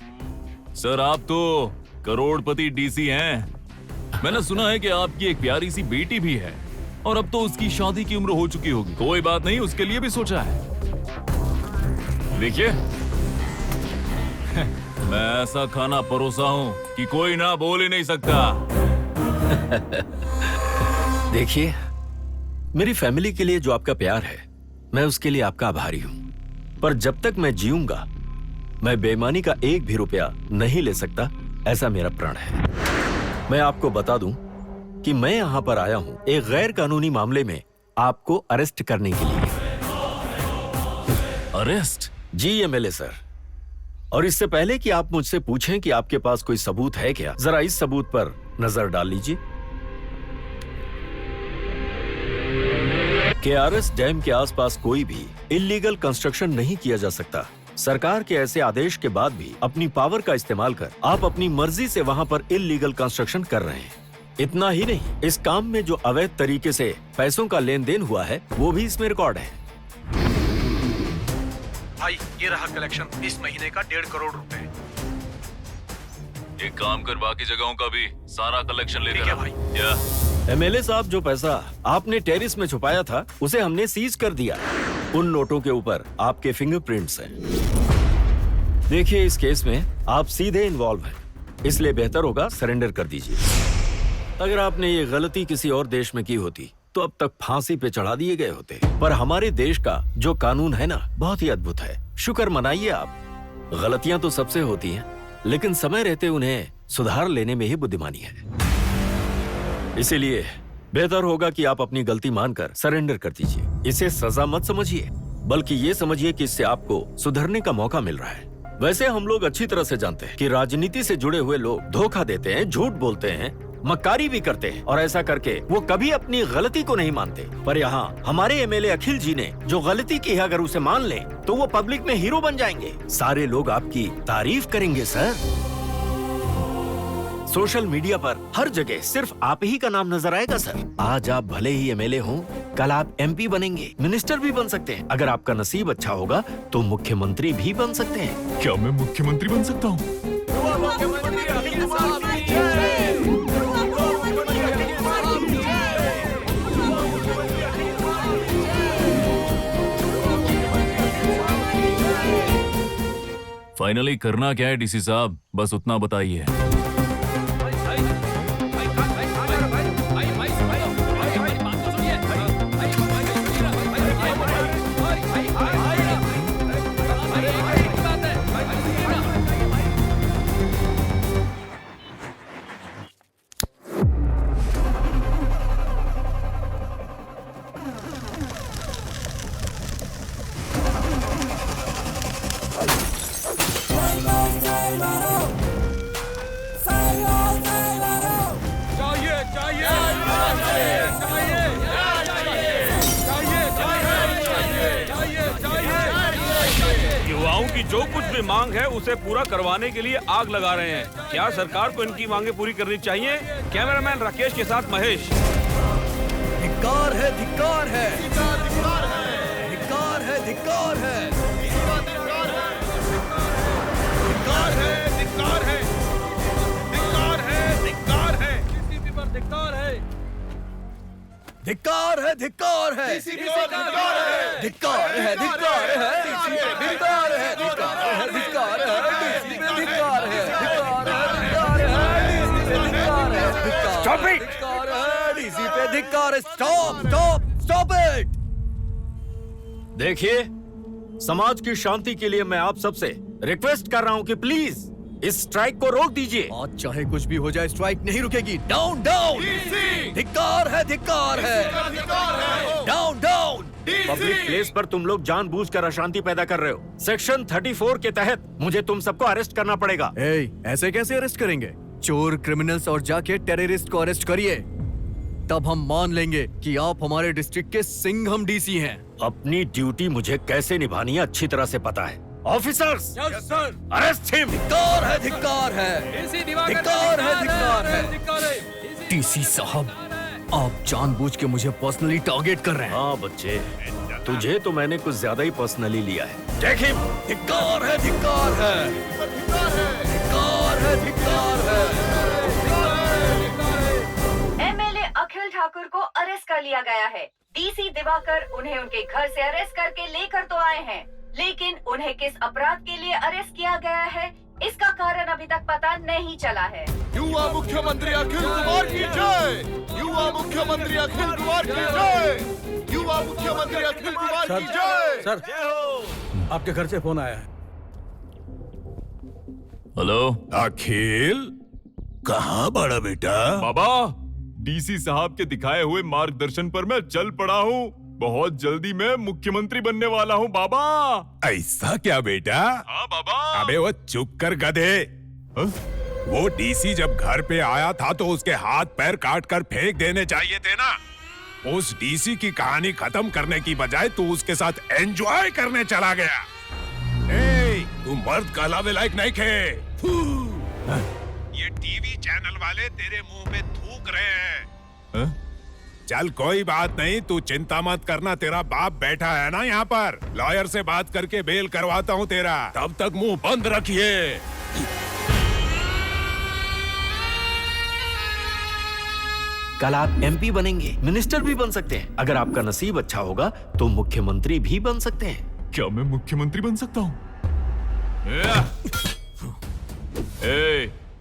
सर आप तो करोड़पति डीसी हैं। मैंने सुना है कि आपकी एक प्यारी सी बेटी भी है और अब तो उसकी शादी की उम्र हो चुकी होगी। कोई बात नहीं, उसके लिए भी सोचा है। देखिए मैं ऐसा खाना परोसा हूं कि कोई ना बोल ही नहीं सकता। देखिए, मेरी फैमिली के लिए जो आपका प्यार है, मैं उसके लिए आपका आभारी हूं। पर जब तक मैं जीऊंगा, मैं बेईमानी का एक भी रुपया नहीं ले सकता, ऐसा मेरा प्रण है। मैं आपको बता दूं कि मैं यहां पर आया हूं एक गैर कानूनी मामले में आपको अरेस्ट करने के लिए। अरेस्ट? जी एमएलए सर। और इससे पहले कि आप मुझसे पूछें कि आपके पास कोई सबूत है क्या, जरा इस सबूत पर नजर डाल लीजिए। केआरएस डैम के आसपास कोई भी इल्लीगल कंस्ट्रक्शन नहीं किया जा सकता। सरकार के ऐसे आदेश के बाद भी अपनी पावर का इस्तेमाल कर आप अपनी मर्जी से वहां पर इल्लीगल कंस्ट्रक्शन कर रहे हैं। इतना ही नहीं, इस काम में जो अवैध तरीके से पैसों का लेन देन हुआ है वो भी इसमें रिकॉर्ड है। भाई ये रहा कलेक्शन इस महीने का 1.5 करोड़ रुपए। एक काम कर, बाकी जगहों का भी सारा कलेक्शन लेकर आ भाई। एमएलए साहब, जो पैसा आपने टेरिस में छुपाया था उसे हमने सीज कर दिया। उन नोटों के ऊपर आपके फिंगरप्रिंट्स हैं। देखिए, इस केस में आप सीधे इन्वॉल्व हैं, इसलिए बेहतर होगा सरेंडर कर दीजिए। अगर आपने ये गलती किसी और देश में की होती तो अब तक फांसी पे चढ़ा दिए गए होते। पर हमारे देश का जो कानून है ना, बहुत ही अद्भुत है। शुक्र मनाइए आप। गलतियां तो सबसे होती हैं, लेकिन समय रहते उन्हें सुधार लेने में ही बुद्धिमानी है। इसीलिए बेहतर होगा कि आप अपनी गलती मानकर सरेंडर कर दीजिए। इसे सजा मत समझिए, बल्कि ये समझिए कि इससे आपको सुधरने का मौका मिल रहा है। वैसे हम लोग अच्छी तरह से जानते हैं कि राजनीति से जुड़े हुए लोग धोखा देते हैं, झूठ बोलते हैं, मक्कारी भी करते हैं, और ऐसा करके वो कभी अपनी गलती को नहीं मानते। पर यहाँ हमारे एमएलए अखिल जी ने जो गलती की है, अगर उसे मान लें तो वो पब्लिक में हीरो बन जाएंगे। सारे लोग आपकी तारीफ करेंगे सर। सोशल मीडिया पर हर जगह सिर्फ आप ही का नाम नजर आएगा सर। आज आप भले ही एमएलए हो, कल आप एमपी बनेंगे, मिनिस्टर भी बन सकते हैं। अगर आपका नसीब अच्छा होगा तो मुख्यमंत्री भी बन सकते हैं। क्या मैं मुख्यमंत्री बन सकता हूँ? फाइनली करना क्या है डीसी साहब, बस उतना बताइए। युवाओं की जो कुछ भी मांग है उसे पूरा करवाने के लिए आग लगा रहे हैं। क्या सरकार को इनकी मांगे पूरी करनी चाहिए? कैमरामैन राकेश के साथ महेश। धिक्कार है, धिक्कार है, धिक्कार है, धिक्कार है, धिक्कार है, धिक्कार है, धिक्कार है, धिक्कार है, धिक्कार है, डीसीपी पर धिक्कार है, धिक्कार है, धिक्कार है, धिक्कार है, धिक्कार है, धिक्कार है, धिक्कार है, धिक्कार है, धिक्कार है, डीसीपी धिक्कार है, धिक्कार है, धिक्कार है, Stop it! धिक्कार है, डीसीपी धिक्कार है। Stop, stop, stop it! देखिए, समाज की शांति के लिए मैं आप सबसे रिक्वेस्ट कर रहा हूं कि प्लीज इस स्ट्राइक को रोक दीजिए। आज चाहे कुछ भी हो जाए, स्ट्राइक नहीं रुकेगी। डाउन, डाउन, धिक्कार है, धिक्कार है, डाउन, डाउन। पब्लिक प्लेस पर तुम लोग जानबूझकर अशांति पैदा कर रहे हो। सेक्शन 34 के तहत मुझे तुम सबको अरेस्ट करना पड़ेगा। ऐसे कैसे अरेस्ट करेंगे? चोर, क्रिमिनल्स और जाके टेररिस्ट को अरेस्ट करिए, तब हम मान लेंगे कि आप हमारे डिस्ट्रिक्ट के सिंघम डीसी हैं। अपनी ड्यूटी मुझे कैसे निभानी है अच्छी तरह से पता है। Officers, arrest him. धिक्कार है, धिक्कार है, धिक्कार है, धिक्कार है। डीसी साहब, आप जानबूझ के मुझे पर्सनली टारगेट कर रहे हैं। हाँ बच्चे, तुझे तो मैंने कुछ ज्यादा ही पर्सनली लिया है। देख हिम। धिक्कार है, धिक्कार है, धिक्कार है, धिक्कार है। एमएलए अखिल ठाकुर को अरेस्ट कर लिया गया है। डीसी दिवाकर उन्हें उनके घर से अरेस्ट करके लेकर तो आए हैं, लेकिन उन्हें किस अपराध के लिए अरेस्ट किया गया है, इसका कारण अभी तक पता नहीं चला है। युवा मुख्यमंत्री अखिल कुमार की जय, युवा मुख्यमंत्री अखिल कुमार की जय, युवा मुख्यमंत्री अखिल कुमार की जय। सर, आपके घर से फोन आया है। हेलो अखिल, कहाँ बड़ा बेटा? बाबा, डीसी साहब के दिखाए हुए मार्गदर्शन पर मैं चल पड़ा हूँ। बहुत जल्दी मैं मुख्यमंत्री बनने वाला हूँ बाबा। ऐसा क्या बेटा? हाँ बाबा। अबे वो चुप कर गधे। वो डीसी जब घर पे आया था तो उसके हाथ पैर काट कर फेंक देने चाहिए थे ना। उस डीसी की कहानी खत्म करने की बजाय तू उसके साथ एंजॉय करने चला गया। तू मर्द कहलावे लायक नहीं खे। ये टीवी चैनल वाले तेरे मुंह पे थूक रहे हैं। चल कोई बात नहीं, तू चिंता मत करना, तेरा बाप बैठा है ना यहाँ पर। लॉयर से बात करके बेल करवाता हूँ तेरा, तब तक मुंह बंद रखिए। कल आप एमपी बनेंगे, मिनिस्टर भी बन सकते हैं। अगर आपका नसीब अच्छा होगा तो मुख्यमंत्री भी बन सकते हैं। क्या मैं मुख्यमंत्री बन सकता हूँ?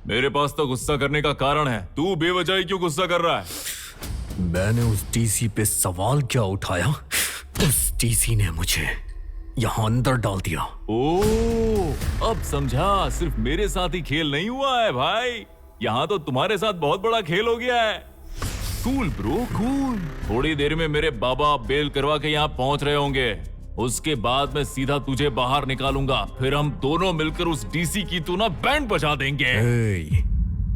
मेरे पास तो गुस्सा करने का कारण है। तू बेवजह क्यों गुस्सा कर रहा है? मैंने उस डीसी पे सवाल क्या उठाया, उस डीसी ने मुझे यहाँ अंदर डाल दिया। ओह, अब समझा। सिर्फ मेरे साथ ही खेल नहीं हुआ है भाई, यहाँ तो तुम्हारे साथ बहुत बड़ा खेल हो गया है। Cool bro, cool. थोड़ी देर में मेरे बाबा बेल करवा के यहाँ पहुंच रहे होंगे। उसके बाद मैं सीधा तुझे बाहर निकालूंगा, फिर हम दोनों मिलकर उस डीसी की तू ना बैंड बजा देंगे।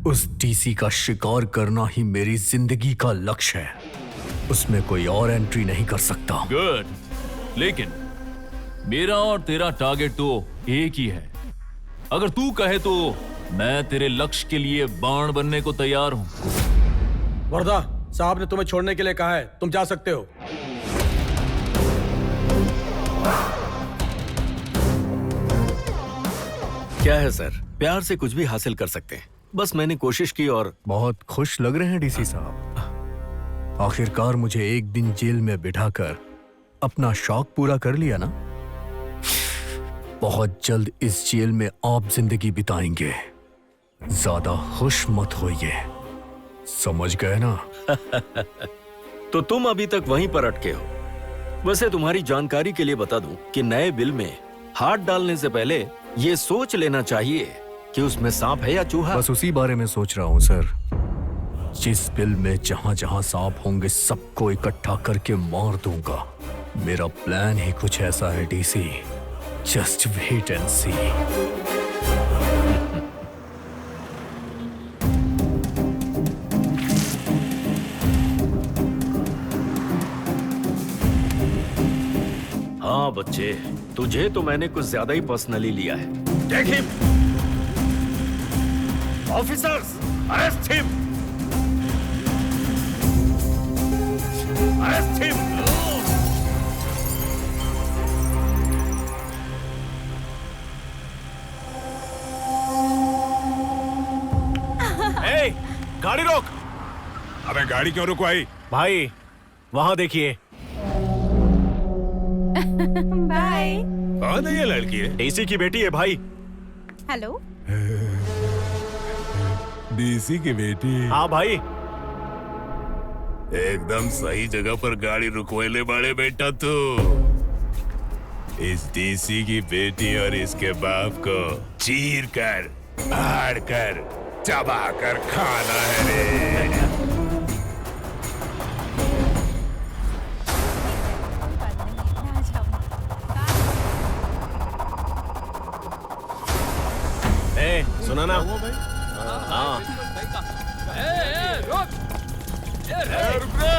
उस डीसी का शिकार करना ही मेरी जिंदगी का लक्ष्य है, उसमें कोई और एंट्री नहीं कर सकता। गुड, लेकिन मेरा और तेरा टारगेट तो एक ही है। अगर तू कहे तो मैं तेरे लक्ष्य के लिए बाण बनने को तैयार हूँ। वर्धा, साहब ने तुम्हें छोड़ने के लिए कहा है, तुम जा सकते हो। क्या है सर, प्यार से कुछ भी हासिल कर सकते हैं। बस मैंने कोशिश की और बहुत खुश लग रहे हैं डीसी साहब। आखिरकार मुझे एक दिन जेल में बिठाकर अपना शौक पूरा कर लिया ना। बहुत जल्द इस जेल में आप जिंदगी बिताएंगे। ज्यादा खुश मत होइए, समझ गए ना? तो तुम अभी तक वहीं पर अटके हो। वैसे तुम्हारी जानकारी के लिए बता दूं कि नए बिल में हाथ डालने से पहले ये सोच लेना चाहिए कि उसमें सांप है या चूहा। बस उसी बारे में सोच रहा हूँ सर। जिस बिल में जहां जहां सांप होंगे सबको इकट्ठा करके मार दूंगा। मेरा प्लान ही कुछ ऐसा है डीसी, जस्ट वेट एंड सी। हाँ बच्चे, तुझे तो मैंने कुछ ज्यादा ही पर्सनली लिया है। Take him! Officers, arrest him! Arrest him! ए, गाड़ी रोक! अबे गाड़ी क्यों रुकवाई? भाई, वहाँ देखिए। बाय। कौन है ये लड़की? है डीसी की बेटी है भाई। हेलो। डीसी की बेटी? हाँ भाई। एकदम सही जगह पर गाड़ी रुकवाले बड़े बेटा तू। इस डीसी की बेटी और इसके बाप को चीर कर, फाड़ कर, चबा कर खाना है रे। सुना ना? हाँ। रुक रे।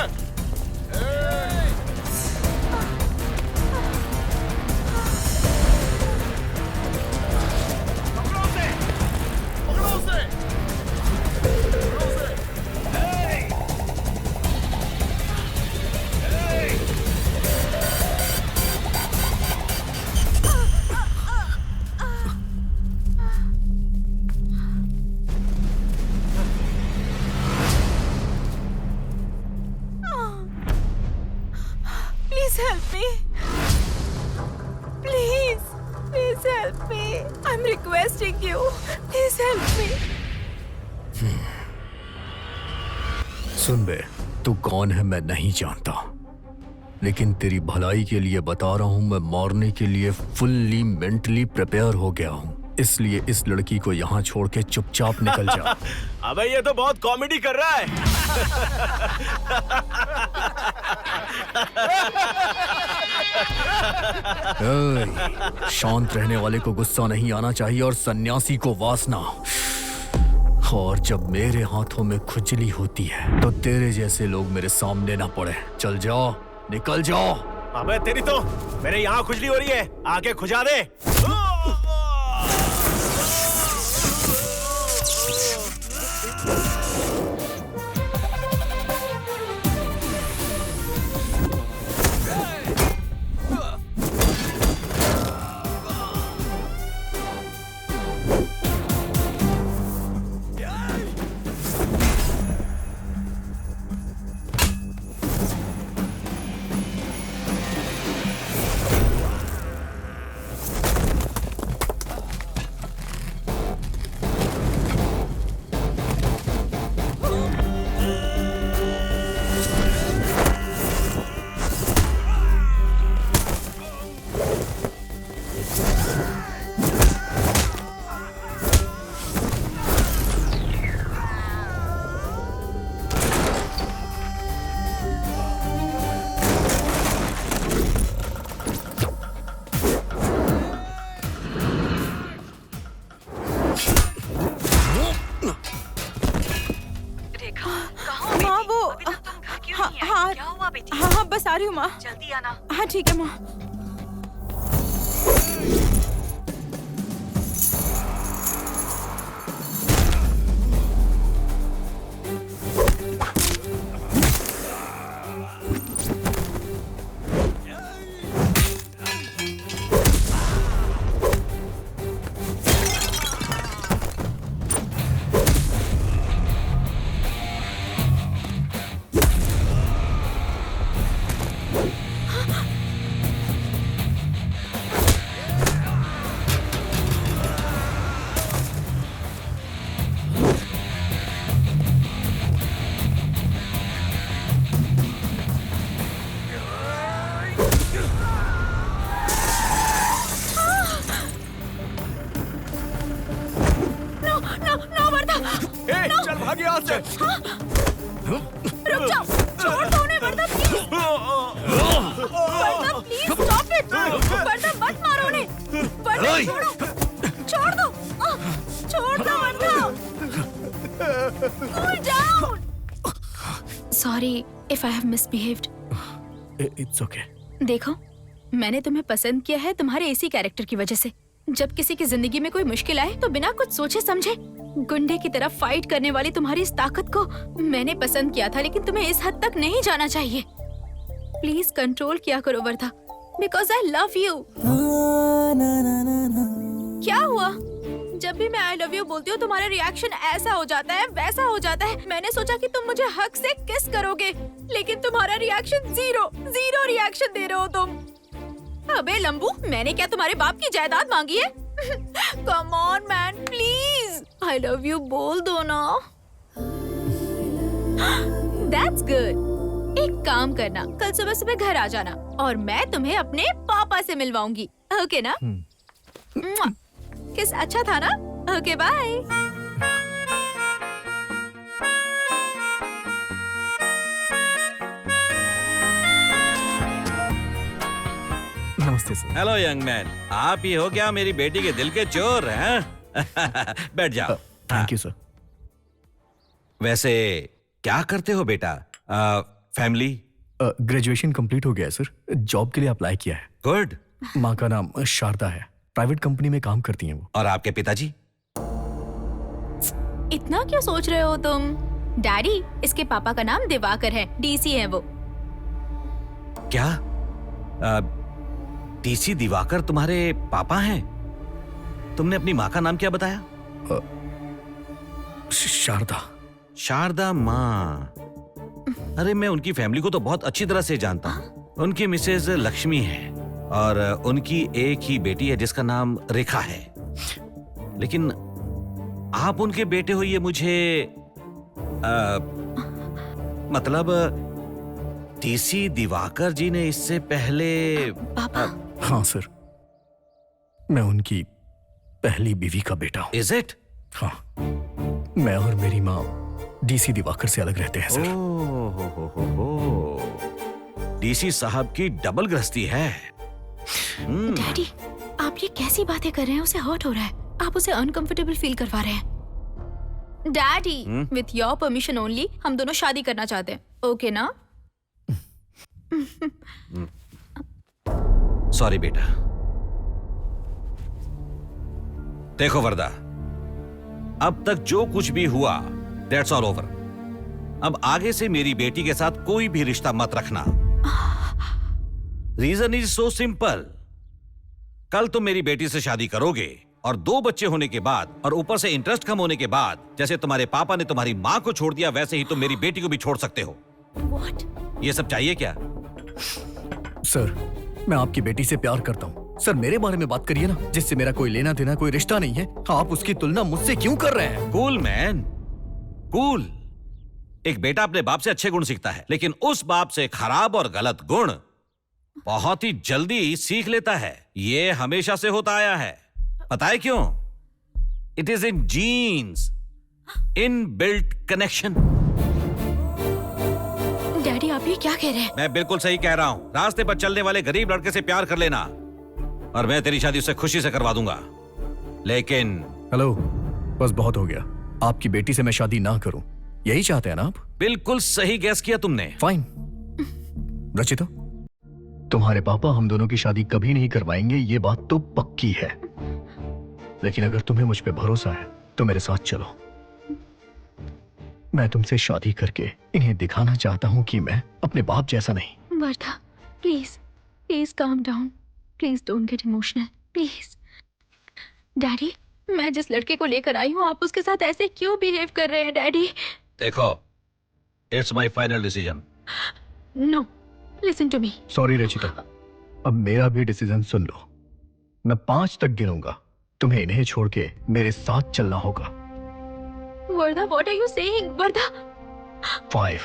help me. Please, please help me. I'm requesting you. Please help me. सुन बे, तू कौन है मैं नहीं जानता, लेकिन तेरी भलाई के लिए बता रहा हूँ, मैं मारने के लिए फुल्ली मेंटली प्रिपेयर हो गया हूँ। इसलिए इस लड़की को यहाँ छोड़ के चुपचाप निकल जा। अबे ये तो बहुत कॉमेडी कर रहा है। शांत रहने वाले को गुस्सा नहीं आना चाहिए और सन्यासी को वासना। और जब मेरे हाथों में खुजली होती है तो तेरे जैसे लोग मेरे सामने ना पड़े। चल जाओ, निकल जाओ। अबे तेरी तो मेरे यहाँ खुजली हो रही है, आके खुजा दे। हाँ, बस आ रही हूँ माँ। जल्दी आना। हाँ ठीक है माँ। यहाँ से। रुक जाओ, छोड़ दो उन्हें Wardha please. Wardha please stop it. Wardha मत मारो उन्हें। वर्धा छोड़ो, छोड़ दो, छोड़ दो Wardha. Cool down. Sorry if I have misbehaved. It's okay. देखो, मैंने तुम्हें पसंद किया है तुम्हारे इसी कैरेक्टर की वजह से। जब किसी की जिंदगी में कोई मुश्किल आए तो बिना कुछ सोचे समझे गुंडे की तरह फाइट करने वाली तुम्हारी इस ताकत को मैंने पसंद किया था, लेकिन तुम्हें इस हद तक नहीं जाना चाहिए। प्लीज कंट्रोल किया करो Wardha, because I love you. क्या हुआ? जब भी मैं आई लव यू बोलती हूँ तुम्हारा रिएक्शन ऐसा हो जाता है, वैसा हो जाता है। मैंने सोचा कि तुम मुझे हक से किस करोगे, लेकिन तुम्हारा रिएक्शन जीरो रिएक्शन दे रहे हो तुम। अबे लंबू, मैंने क्या तुम्हारे बाप की जायदाद मांगी है? Come on man, please I love you बोल दो ना। That's good. एक काम करना, कल सुबह सुबह घर आ जाना और मैं तुम्हें अपने पापा से मिलवाऊंगी। ओके ना? किस अच्छा था ना? Okay bye. नमस्ते सर। हेलो यंग मैन, आप ही हो क्या मेरी बेटी के दिल के चोर हैं? बैठ जाओ। Thank you sir. वैसे क्या करते हो बेटा? फैमिली? ग्रेजुएशन कंप्लीट हो गया है सर। जॉब के लिए अप्लाई किया है। गुड। माँ का नाम शारदा है, प्राइवेट कंपनी में काम करती हैं वो। और आपके पिताजी? इतना क्यों सोच रहे हो तुम? डैडी, इसके पापा का नाम दिवाकर है, डीसी है वो। क्या डीसी दिवाकर तुम्हारे पापा हैं? तुमने अपनी माँ का नाम क्या बताया? शारदा। शारदा माँ? अरे मैं उनकी फैमिली को तो बहुत अच्छी तरह से जानता हूँ। उनकी मिसेज लक्ष्मी है और उनकी एक ही बेटी है जिसका नाम रेखा है। लेकिन आप उनके बेटे हो ये मुझे मतलब डीसी दिवाकर जी ने इससे पहले हाँ सर, मैं उनकी पहली बीवी का बेटा हूँ। Is it? हाँ, मैं और मेरी माँ डीसी दिवाकर से अलग रहते हैं सर। डीसी साहब की डबल गृहस्थी है। डैडी, आप ये कैसी बातें कर रहे हैं? उसे हर्ट हो रहा है, आप उसे अनकंफर्टेबल फील करवा रहे हैं। Daddy, with your permission only हम दोनों शादी करना चाहते हैं, ओके ना? सॉरी बेटा। देखो वर्दा, अब तक जो कुछ भी हुआ दैट्स ऑल ओवर। अब आगे से मेरी बेटी के साथ कोई भी रिश्ता मत रखना। Reason is so simple. कल तुम मेरी बेटी से शादी करोगे और 2 बच्चे होने के बाद और ऊपर से इंटरेस्ट कम होने के बाद, जैसे तुम्हारे पापा ने तुम्हारी माँ को छोड़ दिया वैसे ही तुम मेरी बेटी को भी छोड़ सकते हो। What? ये सब चाहिए क्या? सर, मैं आपकी बेटी से प्यार करता हूँ। सर, मेरे बारे में बात करिए ना, जिससे मेरा कोई लेना देना, कोई रिश्ता नहीं है। आप उसकी तुलना मुझसे क्यों कर रहे हैं? Cool man, cool. एक बेटा अपने बाप से अच्छे गुण सीखता है, लेकिन उस बाप से खराब और गलत गुण बहुत ही जल्दी सीख लेता है। ये हमेशा से होता आया है। पता है क्यों? It is in genes, in built connection. Daddy, आप ये क्या कह रहे हैं? मैं बिल्कुल सही कह रहा हूँ। रास्ते पर चलने वाले गरीब लड़के से प्यार कर लेना और मैं तेरी शादी उससे खुशी से करवा दूंगा। लेकिन हेलो, बस बहुत हो गया। आपकी बेटी से मैं शादी ना करूं, यही चाहते हैं ना आप? बिल्कुल सही गैस किया तुमने। फाइन। रचिता, तुम्हारे पापा हम दोनों की शादी कभी नहीं करवाएंगे, ये बात तो पक्की है। लेकिन अगर तुम्हें मुझ पे भरोसा है तो मेरे साथ चलो। मैं तुमसे शादी करके इन्हें दिखाना चाहता हूँ कि मैं अपने बाप जैसा नहीं। Wardha, please calm down. Please don't get emotional, please. Daddy, मैं जिस लड़के को लेकर आई हूँ आप उसके साथ ऐसे क्यों बिहेव कर रहे हैं डैडी? देखो, it's my final decision. No, listen to me. Sorry Rachita, अब मेरा भी डिसीजन सुन लो। मैं 5 तक गिनूंगा, तुम्हें इन्हें छोड़ के मेरे साथ चलना होगा। Wardha, what are you saying? Wardha. 5.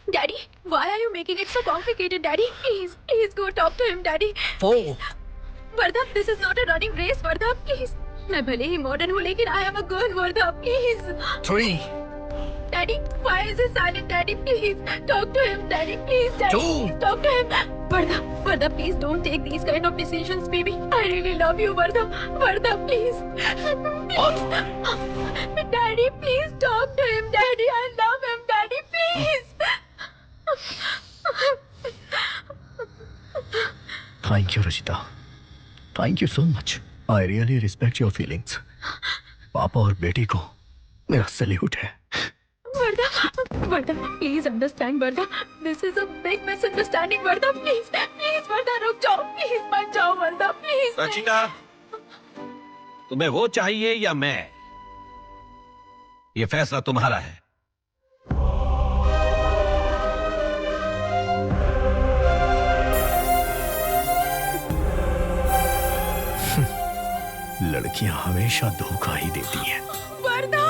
Daddy, why are you making it so complicated, Daddy? Please go talk to him, Daddy. 4. Wardha, this is not a running race, Wardha, please. मैं भले ही मॉडर्न हूँ लेकिन I am a girl, Wardha, please. 3. Daddy, why is he silent, Daddy? Please, talk to him, Daddy. Please, Daddy, talk to him. Vardha, please don't take these kind of decisions, baby. I really love you, Vardha. Vardha, please. Daddy, please talk to him, Daddy. I love him, Daddy, please. Thank you, Rajita. Thank you so much. I really respect your feelings. पापा और बेटी को मेरा salute है। Vardha, please understand, Vardha. This is a big misunderstanding, Vardha. Please, Vardha, रुक जाओ. Please, मत जाओ, Vardha. Please. रचिता, तुम्हें वो चाहिए या मैं? ये फैसला तुम्हारा है। लड़कियां हमेशा धोखा ही देती हैं। वरदा!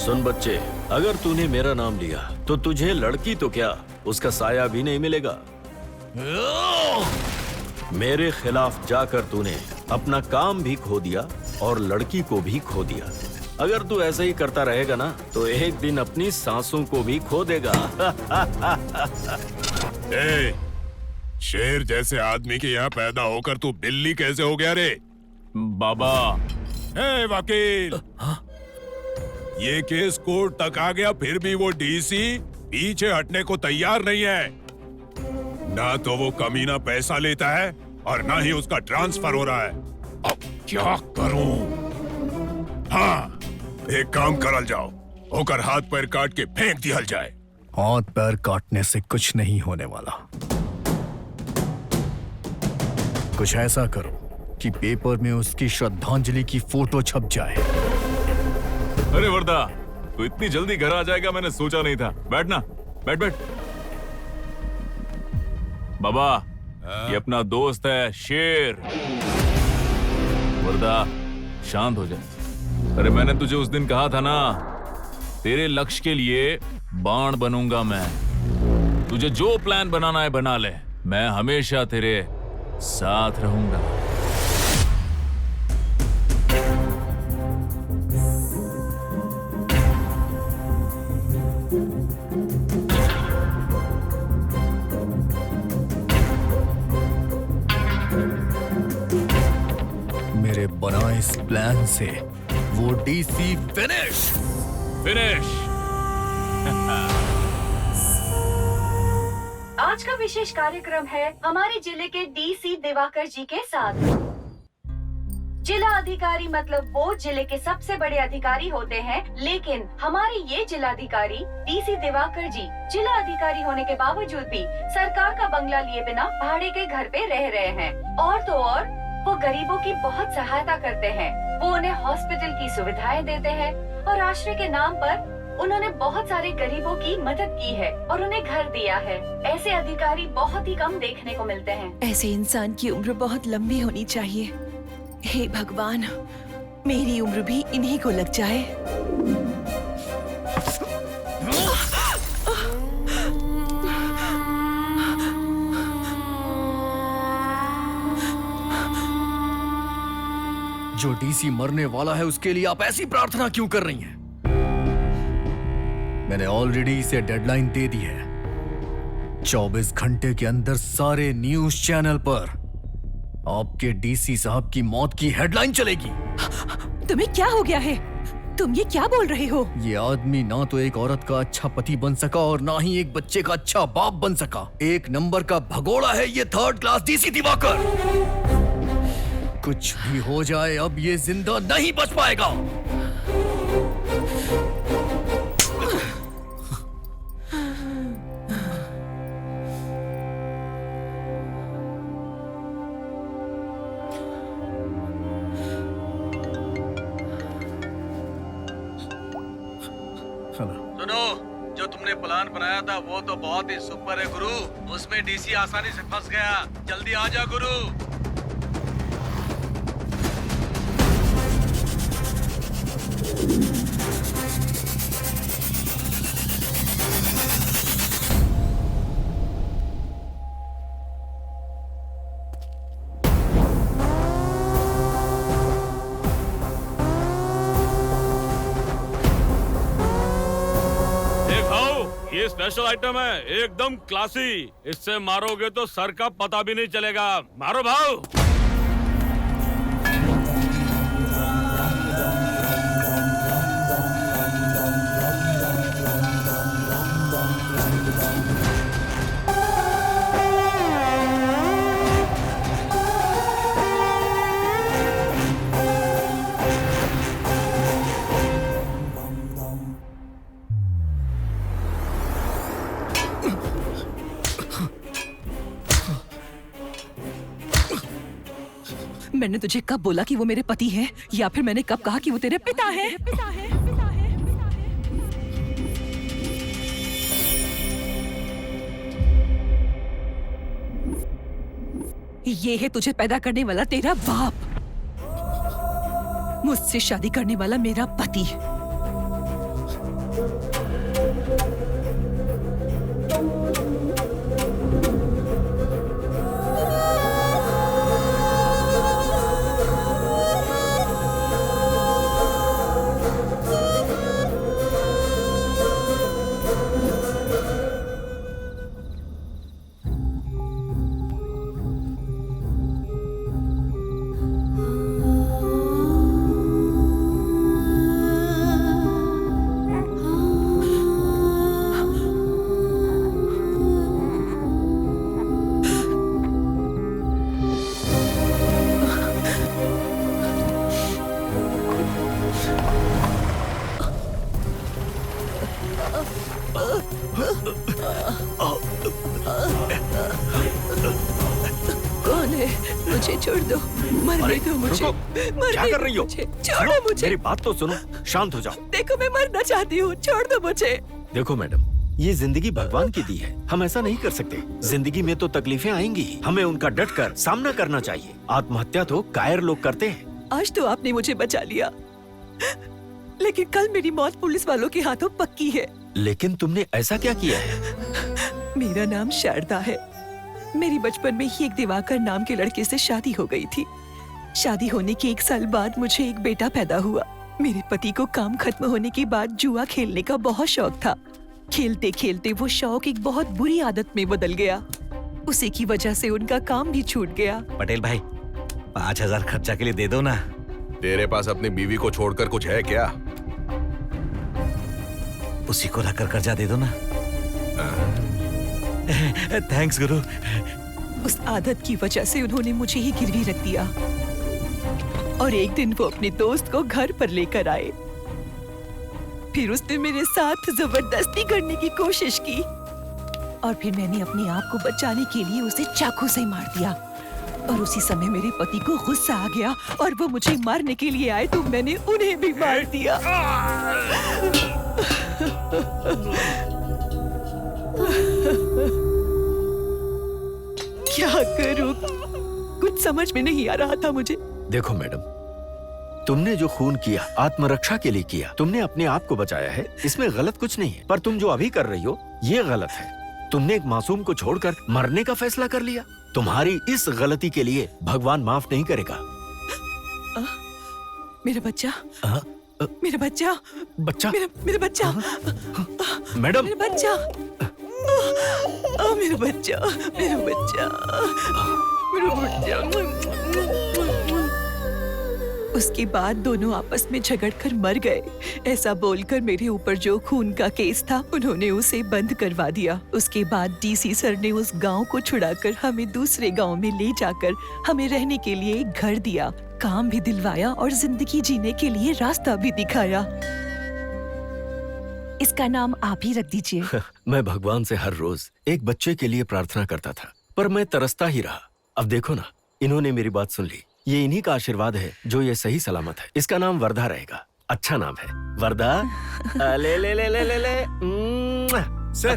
सुन बच्चे, अगर तूने मेरा नाम लिया तो तुझे लड़की तो क्या उसका साया भी नहीं मिलेगा। मेरे खिलाफ जाकर तूने अपना काम भी खो दिया और लड़की को भी खो दिया। अगर तू ऐसे ही करता रहेगा ना तो एक दिन अपनी सांसों को भी खो देगा। ए, शेर जैसे आदमी के यहाँ पैदा होकर तू बिल्ली कैसे हो गया रे? बाबा। ए वकील, ये केस कोर्ट तक आ गया, फिर भी वो डीसी पीछे हटने को तैयार नहीं है। ना तो वो कमीना पैसा लेता है और ना ही उसका ट्रांसफर हो रहा है। अब क्या करूं? हाँ, एक काम करल जाओ, होकर हाथ पैर काट के फेंक दिया जाए। हाथ पैर काटने से कुछ नहीं होने वाला। कुछ ऐसा करो कि पेपर में उसकी श्रद्धांजलि की फोटो छप जाए। अरे वरदा, तू इतनी जल्दी घर आ जाएगा मैंने सोचा नहीं था। बैठना, बैठ। बाबा, ये अपना दोस्त है शेर। वरदा, शांत हो जा। अरे मैंने तुझे उस दिन कहा था ना, तेरे लक्ष्य के लिए बाण बनूंगा मैं। तुझे जो प्लान बनाना है बना ले, मैं हमेशा तेरे साथ रहूंगा। मेरे बनाए इस प्लान से वो डीसी फिनिश। आज का विशेष कार्यक्रम है हमारे जिले के डीसी दिवाकर जी के साथ। जिला अधिकारी मतलब वो जिले के सबसे बड़े अधिकारी होते हैं, लेकिन हमारे ये जिलाधिकारी डीसी दिवाकर जी जिला अधिकारी होने के बावजूद भी सरकार का बंगला लिए बिना भाड़े के घर पे रह रहे हैं। और तो और वो गरीबों की बहुत सहायता करते हैं। वो उन्हें हॉस्पिटल की सुविधाएं देते हैं और आश्रय के नाम पर उन्होंने बहुत सारे गरीबों की मदद की है और उन्हें घर दिया है। ऐसे अधिकारी बहुत ही कम देखने को मिलते हैं। ऐसे इंसान की उम्र बहुत लंबी होनी चाहिए। हे भगवान, मेरी उम्र भी इन्हीं को लग जाए। जो डीसी मरने वाला है उसके लिए आप ऐसी प्रार्थना क्यों कर रही हैं? मैंने ऑलरेडी इसे डेडलाइन दे दी है। 24 घंटे के अंदर सारे न्यूज चैनल पर आपके डीसी साहब की मौत की हेडलाइन चलेगी। तुम्हें क्या हो गया है? तुम ये क्या बोल रहे हो? ये आदमी ना तो एक औरत का अच्छा पति बन सका और ना ही एक बच्चे का अच्छा बाप बन सका। एक नंबर का भगोड़ा है ये 3rd क्लास डीसी दिवाकर। कुछ भी हो जाए अब ये जिंदा नहीं बच पाएगा। सुनो, जो तुमने प्लान बनाया था वो तो बहुत ही सुपर है गुरु। उसमें डीसी आसानी से फंस गया। जल्दी आ जा गुरु। ये स्पेशल आइटम है, एकदम क्लासी। इससे मारोगे तो सर का पता भी नहीं चलेगा। मारो भाव। मैंने तुझे कब बोला कि वो मेरे पति हैं, या फिर मैंने कब कहा कि वो तेरे पिता हैं? ये है तुझे पैदा करने वाला तेरा बाप, मुझसे शादी करने वाला मेरा पति। कौन है? मुझे छोड़ दो, मरने दो मुझे। क्या कर रही हो? छोड़ो मुझे। मेरी बात तो सुनो, शांत हो जाओ। देखो मैं मरना चाहती हूँ, छोड़ दो मुझे। देखो मैडम, ये जिंदगी भगवान की दी है, हम ऐसा नहीं कर सकते। जिंदगी में तो तकलीफें आएंगी, हमें उनका डटकर सामना करना चाहिए। आत्महत्या तो कायर लोग करते हैं। आज तो आपने मुझे बचा लिया, लेकिन कल मेरी मौत पुलिस वालों के हाथों पक्की है। लेकिन तुमने ऐसा क्या किया है? मेरा नाम शारदा है। मेरी बचपन में ही एक दिवाकर नाम के लड़के से शादी हो गई थी। शादी होने के 1 साल बाद मुझे एक बेटा पैदा हुआ। मेरे पति को काम खत्म होने के बाद जुआ खेलने का बहुत शौक था। खेलते खेलते वो शौक एक बहुत बुरी आदत में बदल गया। उसी की वजह से उनका काम भी छूट गया। पटेल भाई, 5000 खर्चा के लिए दे दो ना। तेरे पास अपनी बीवी को छोड़कर कुछ है क्या? उसी को रखकर कर्जा दे दो ना। थैंक्स गुरु। उस आदत की वजह से उन्होंने मुझे ही गिरवी रख दिया और एक दिन वो अपने दोस्त को घर पर लेकर आए। फिर उसने मेरे साथ जबरदस्ती करने की कोशिश की और फिर मैंने अपने आप को बचाने के लिए उसे चाकू से मार दिया। और उसी समय मेरे पति को गुस्सा आ गया और वो मुझे मारने के लिए आए तो मैंने उन्हें भी मार दिया। क्या करूं? कुछ समझ में नहीं आ रहा था मुझे। देखो मैडम, तुमने जो खून किया आत्मरक्षा के लिए किया, तुमने अपने आप को बचाया है, इसमें गलत कुछ नहीं है। पर तुम जो अभी कर रही हो ये गलत है। तुमने एक मासूम को छोड़कर मरने का फैसला कर लिया। तुम्हारी इस गलती के लिए भगवान माफ नहीं करेगा। मेरा बच्चा, मेरा बच्चा, बच्चा, मेरा बच्चा, मैडम, मेरा बच्चा, मेरा बच्चा, मेरा बच्चा, मेरा बच्चा। उसके बाद दोनों आपस में झगड़कर मर गए। ऐसा बोलकर मेरे ऊपर जो खून का केस था उन्होंने उसे बंद करवा दिया। उसके बाद डीसी सर ने उस गांव को छुड़ाकर हमें दूसरे गांव में ले जाकर हमें रहने के लिए एक घर दिया, काम भी दिलवाया और जिंदगी जीने के लिए रास्ता भी दिखाया। इसका नाम आप ही रख दीजिए। मैं भगवान से हर रोज एक बच्चे के लिए प्रार्थना करता था, पर मैं तरसता ही रहा। अब देखो ना, इन्होंने मेरी बात सुन ली। ये इन्हीं का आशीर्वाद है जो ये सही सलामत है। इसका नाम वर्धा रहेगा। अच्छा नाम है वर्धा। ले ले ले ले ले ले। सर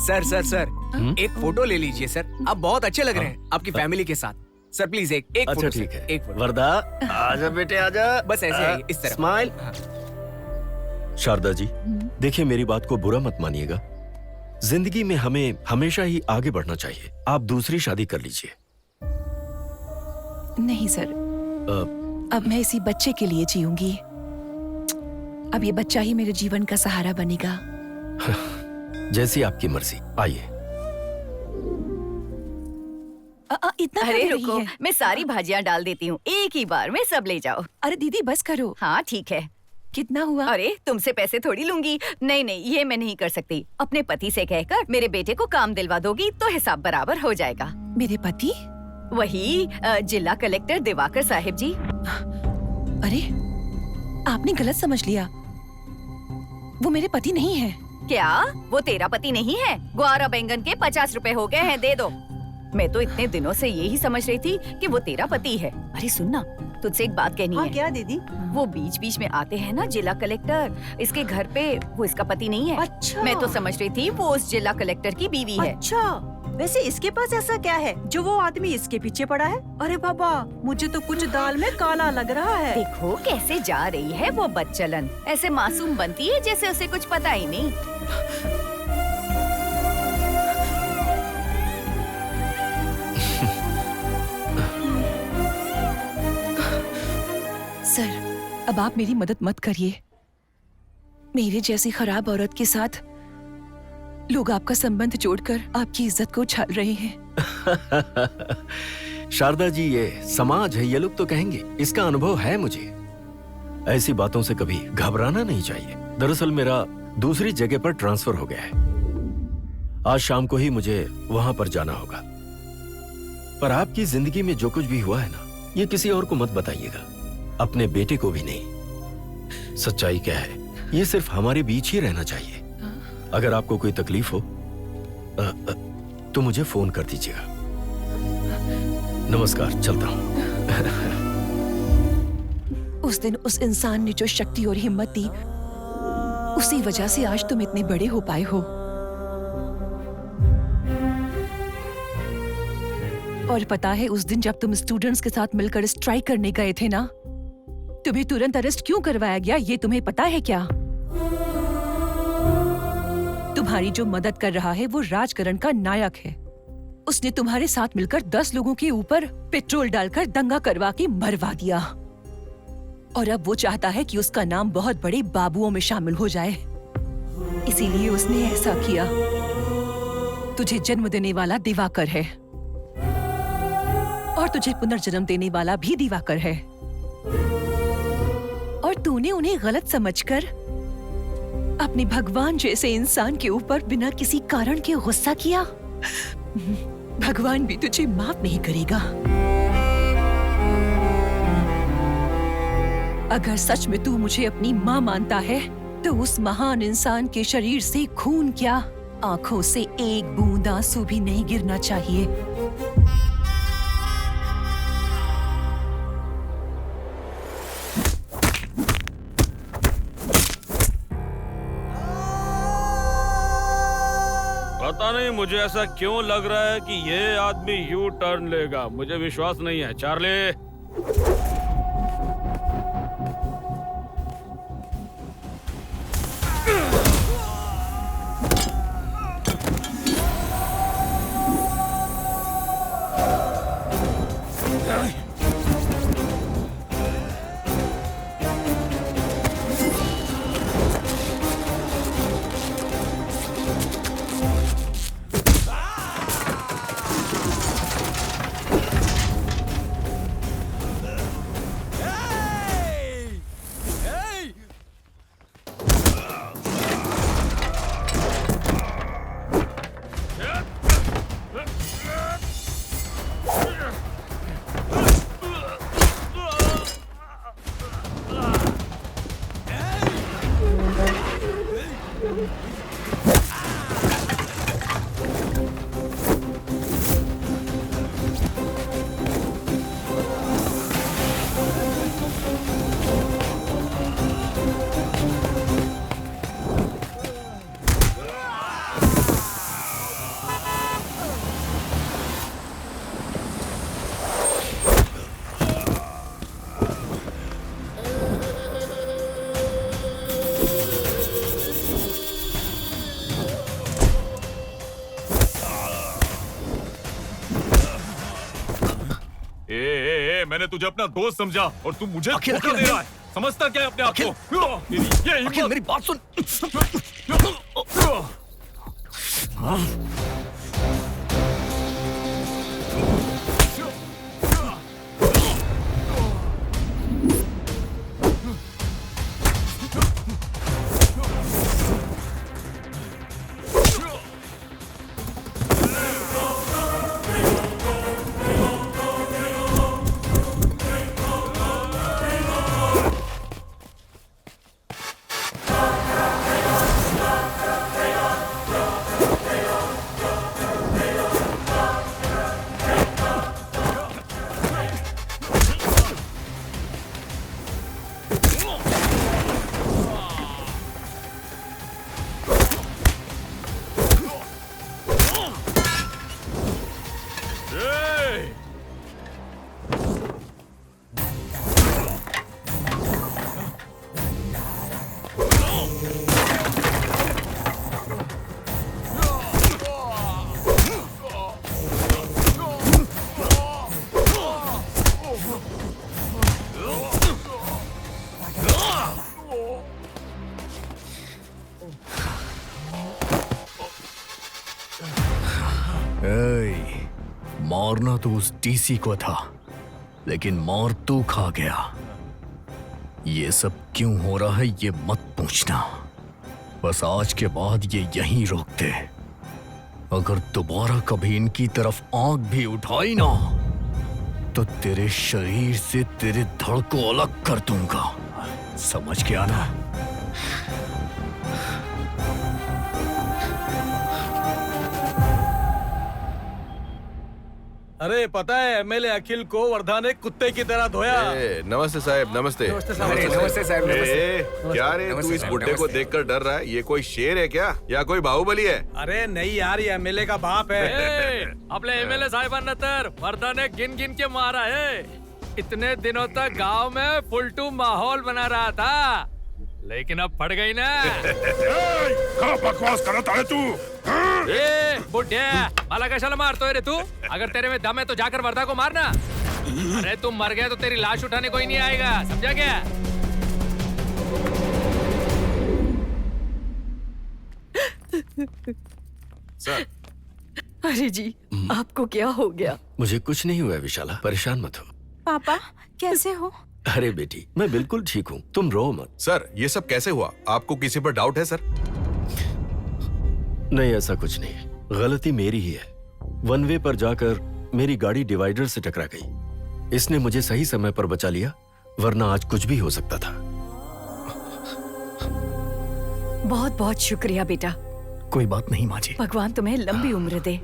सर सर सर एक फोटो ले लीजिए सर, आप बहुत अच्छे लग रहे हैं आपकी फैमिली के साथ। सर प्लीज एक अच्छा फोटो ठीक सर, है। एक फोटो। वर्धा आजा बेटे आजा। बस ऐसे ही इस तरह। स्माइल। शारदा जी, देखिए मेरी बात को बुरा मत मानिएगा। जिंदगी में हमें हमेशा ही आगे बढ़ना चाहिए। आप दूसरी शादी कर लीजिए। नहीं सर, अब मैं इसी बच्चे के लिए जीऊंगी। अब ये बच्चा ही मेरे जीवन का सहारा बनेगा। जैसी आपकी मर्जी, आइए। इतना अरे कर रही रुको, है? मैं सारी भाजियां डाल देती हूँ, एक ही बार में सब ले जाओ। अरे दीदी बस करो। हाँ ठीक है। कितना हुआ? अरे तुमसे पैसे थोड़ी लूंगी। नहीं नहीं, ये मैं नहीं कर सकती। अपने पति से कहकर मेरे बेटे को काम दिलवा दोगी तो हिसाब बराबर हो जाएगा। मेरे पति? वही जिला कलेक्टर दिवाकर साहिब जी। अरे आपने गलत समझ लिया, वो मेरे पति नहीं है। क्या वो तेरा पति नहीं है? ग्वारा बैंगन के 50 रुपए हो गए हैं, दे दो। मैं तो इतने दिनों से यही समझ रही थी कि वो तेरा पति है। अरे सुनना, तुझसे एक बात कहनी है। क्या दीदी? वो बीच बीच में आते हैं ना जिला कलेक्टर, इसके घर पे, वो इसका पति नहीं है। अच्छा। मैं तो समझ रही थी वो उस जिला कलेक्टर की बीवी है। अच्छा, वैसे इसके पास ऐसा क्या है जो वो आदमी इसके पीछे पड़ा है? अरे बाबा, मुझे तो कुछ दाल में काला लग रहा है। देखो कैसे जा रही है वो बदचलन, ऐसे मासूम बनती है जैसे उसे कुछ पता ही नहीं। सर, अब आप मेरी मदद मत करिए। मेरे जैसी खराब औरत के साथ लोग आपका संबंध जोड़कर आपकी इज्जत को उछाल रहे हैं। शारदा जी, ये समाज है, ये लोग तो कहेंगे। इसका अनुभव है मुझे। ऐसी बातों से कभी घबराना नहीं चाहिए। दरअसल मेरा दूसरी जगह पर ट्रांसफर हो गया है। आज शाम को ही मुझे वहां पर जाना होगा। पर आपकी जिंदगी में जो कुछ भी हुआ है ना, ये किसी और को मत बताइएगा, अपने बेटे को भी नहीं। सच्चाई क्या है, ये सिर्फ हमारे बीच ही रहना चाहिए। अगर आपको कोई तकलीफ हो तो मुझे फोन कर दीजिएगा। नमस्कार, चलता हूं। उस दिन उस इंसान ने जो शक्ति और हिम्मत दी, उसी वजह से आज तुम इतने बड़े हो पाए हो। और पता है, उस दिन जब तुम स्टूडेंट्स के साथ मिलकर स्ट्राइक करने गए थे ना, तुम्हें तुरंत अरेस्ट क्यों करवाया गया, ये तुम्हें पता है क्या? तुम्हारी जो मदद कर रहा है वो राजकरण का नायक है। उसने तुम्हारे साथ मिलकर 10 लोगों के ऊपर पेट्रोल डालकर दंगा करवा के मरवा दिया। और अब वो चाहता है कि उसका नाम बहुत बड़े बाबुओं में शामिल हो जाए। इसीलिए उसने ऐसा किया। तुझे जन्म देने वाला दिवाकर है और तुझे पुनर्जन्म देने वाला भी दिवाकर है। और तूने उन्हें गलत समझकर अपने भगवान जैसे इंसान के ऊपर बिना किसी कारण के गुस्सा किया। भगवान भी तुझे माफ नहीं करेगा। अगर सच में तू मुझे अपनी माँ मानता है तो उस महान इंसान के शरीर से खून क्या, आंखों से एक बूंद आंसू भी नहीं गिरना चाहिए। पता नहीं मुझे ऐसा क्यों लग रहा है कि ये आदमी यू टर्न लेगा। मुझे विश्वास नहीं है। चार्ली, मैंने तुझे अपना दोस्त समझा और तू मुझे धोखा दे रहा है। समझता क्या है अपने आप को? अखिल, मेरी बात सुन। मारना तो उस डीसी को था, लेकिन मार तू खा गया। ये सब क्यों हो रहा है ये मत पूछना, बस आज के बाद ये यहीं रोक दे। अगर दोबारा कभी इनकी तरफ आंख भी उठाई ना तो तेरे शरीर से तेरे धड़ को अलग कर दूंगा, समझ गया ना? अरे पता है एमएलए अखिल को वर्धा ने कुत्ते की तरह धोया। नमस्ते साहब, नमस्ते। नमस्ते साहब। क्या रे, तू इस बुड्ढे को देखकर डर रहा है? ये कोई शेर है क्या या कोई बाहुबली है? अरे नहीं यार, ये एमएलए का बाप है। अपने एमएलए साहिबान नतर वर्धा ने गिन गिन के मारा है। इतने दिनों तक गांव में फुलटू माहौल बना रहा था, लेकिन अब पड़ गई ना। क्या बकवास करता है तू? ए बुड्ढे, माला कशाला मारतो है रे तू? अगर तेरे में दम है तो जाकर वर्धा को मारना। अरे तुम मर गया तो तेरी लाश उठाने कोई नहीं आएगा, समझा क्या? सर। अरे जी, आपको क्या हो गया? मुझे कुछ नहीं हुआ विशाला, परेशान मत हो। पापा कैसे हो? अरे बेटी, मैं बिल्कुल ठीक हूँ, तुम रो मत। सर, ये सब कैसे हुआ? आपको किसी पर डाउट है सर? नहीं, ऐसा कुछ नहीं है, गलती मेरी ही है। वन वे पर जाकर मेरी गाड़ी डिवाइडर से टकरा गई। इसने मुझे सही समय पर बचा लिया, वरना आज कुछ भी हो सकता था। बहुत बहुत शुक्रिया बेटा। कोई बात नहीं माँ जी। भगवान तुम्हें लंबी उम्र दे।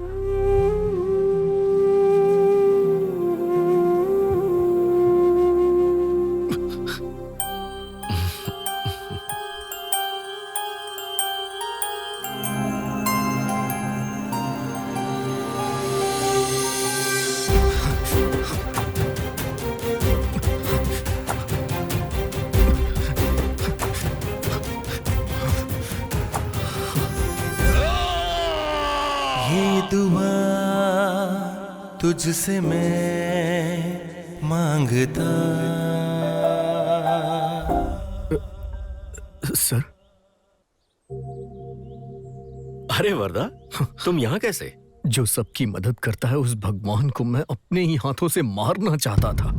तुझसे मैं मांगता। सर। अरे वर्धा, तुम यहाँ कैसे? जो सबकी मदद करता है उस भगवान को मैं अपने ही हाथों से मारना चाहता था।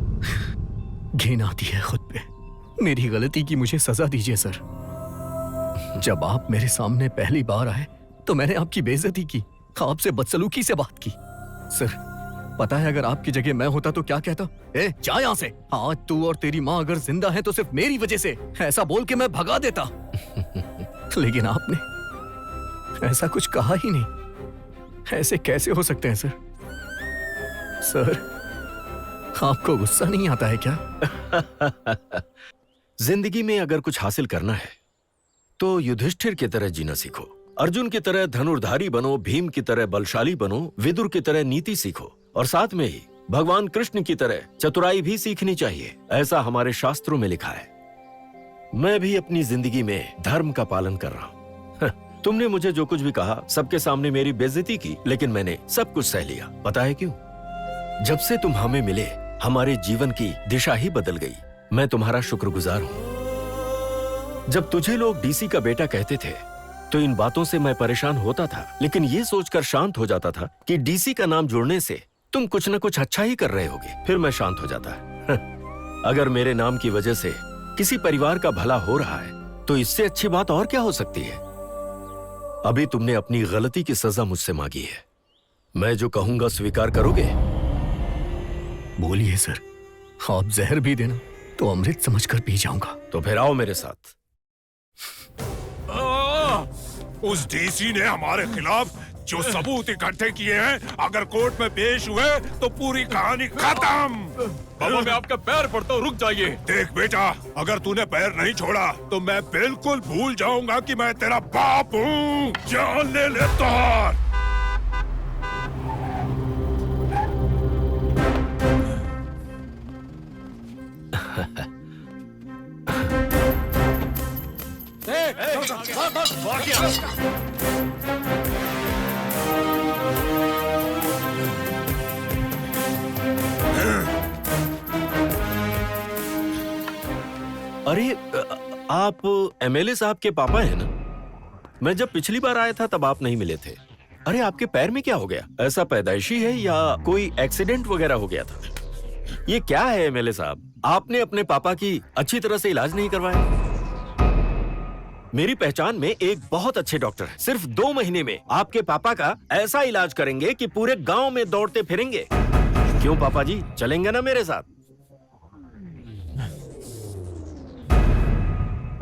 घिन आती है खुद पे। मेरी गलती की मुझे सजा दीजिए सर। जब आप मेरे सामने पहली बार आए तो मैंने आपकी बेइज्जती की, आपसे बदसलूकी से बात की। सर, पता है अगर आपकी जगह मैं होता तो क्या कहता? ए, जा यहाँ से। आज तू और तेरी माँ अगर जिंदा है तो सिर्फ मेरी वजह से, ऐसा बोल के मैं भगा देता। लेकिन आपने ऐसा कुछ कहा ही नहीं। ऐसे कैसे हो सकते हैं सर? सर, आपको गुस्सा नहीं आता है क्या? जिंदगी में अगर कुछ हासिल करना है तो युधिष्ठिर की तरह जीना सीखो, अर्जुन की तरह धनुर्धारी बनो, भीम की तरह बलशाली बनो, विदुर की तरह नीति सीखो, और साथ में ही भगवान कृष्ण की तरह चतुराई भी सीखनी चाहिए। ऐसा हमारे शास्त्रों में लिखा है। मैं भी अपनी जिंदगी में धर्म का पालन कर रहा हूँ। तुमने मुझे जो कुछ भी कहा, सबके सामने मेरी बेइज्जती की, लेकिन मैंने सब कुछ सह लिया। पता है क्यों? जब से तुम हमें मिले, हमारे जीवन की दिशा ही बदल गई। मैं तुम्हारा शुक्रगुजार हूँ। जब तुझे लोग डीसी का बेटा कहते थे तो इन बातों से मैं परेशान होता था, लेकिन ये सोचकर शांत हो जाता था कि डीसी का नाम जोड़ने से तुम कुछ न कुछ अच्छा ही कर रहे होगे। फिर मैं शांत हो जाता। अगर मेरे नाम की वजह से किसी परिवार का भला हो रहा है तो इससे अच्छी बात और क्या हो सकती है? अभी तुमने अपनी गलती की सजा मुझसे मांगी है। मैं जो कहूंगा स्वीकार करोगे? बोलिए सर। आप जहर भी देना तो अमृत समझकर पी जाऊंगा। तो फिर आओ मेरे साथ। उस डीसी ने हमारे खिलाफ जो सबूत इकट्ठे किए हैं, अगर कोर्ट में पेश हुए तो पूरी कहानी खत्म। बाबा, मैं आपका पैर पड़ता हूँ, रुक जाइए। देख बेटा, अगर तूने पैर नहीं छोड़ा तो मैं बिल्कुल भूल जाऊंगा कि मैं तेरा बाप हूँ। जान ले तोहार। अरे, आप एमएलए साहब के पापा हैं ना? मैं जब पिछली बार आया था तब आप नहीं मिले थे। अरे आपके पैर में क्या हो गया? ऐसा पैदाइशी है या कोई एक्सीडेंट वगैरह हो गया था? ये क्या है एमएलए साहब? आपने अपने पापा की अच्छी तरह से इलाज नहीं करवाया? मेरी पहचान में एक बहुत अच्छे डॉक्टर है। सिर्फ 2 महीने में आपके पापा का ऐसा इलाज करेंगे कि पूरे गांव में दौड़ते फिरेंगे। क्यों पापा जी, चलेंगे ना मेरे साथ?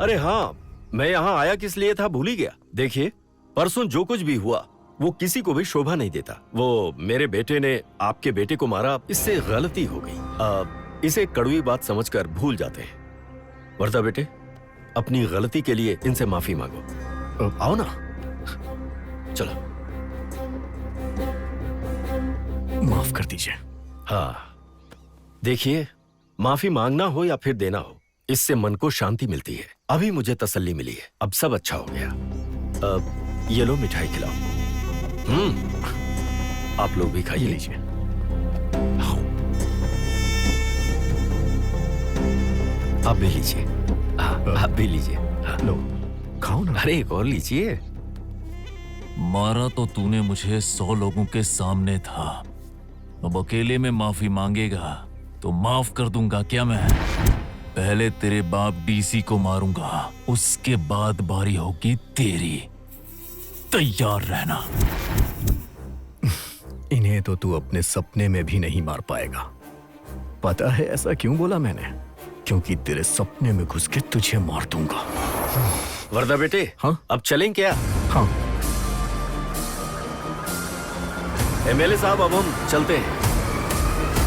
अरे हाँ, मैं यहाँ आया किस लिए था भूल ही गया। देखिए, परसों जो कुछ भी हुआ वो किसी को भी शोभा नहीं देता। वो मेरे बेटे ने आपके बेटे को मारा, इससे गलती हो गई। इसे कड़वी बात समझकर भूल जाते हैं। वर्धा बेटे, अपनी गलती के लिए इनसे माफी मांगो। आओ ना, चलो। माफ कर दीजिए। हाँ, देखिए, माफी मांगना हो या फिर देना हो, इससे मन को शांति मिलती है। अभी मुझे तसल्ली मिली है, अब सब अच्छा हो गया। अब ये लो मिठाई खिलाओ। आप लोग भी खाइए। लीजिए। आप भी लीजिए। आप भी लीजिए। लो, खाओ ना। अरे एक और लीजिए। मारा तो तूने मुझे 100 लोगों के सामने था, अब अकेले में माफी मांगेगा तो माफ कर दूंगा क्या मैं? पहले तेरे बाप डीसी को मारूंगा, उसके बाद बारी होगी तेरी। तैयार रहना। इन्हें तो तू अपने सपने में भी नहीं मार पाएगा। पता है ऐसा क्यों बोला मैंने? क्योंकि तेरे सपने में घुस के तुझे मार दूंगा। वर्धा बेटे, हाँ? अब चलें क्या? हाँ। एमएलए साहब, अब हम चलते हैं।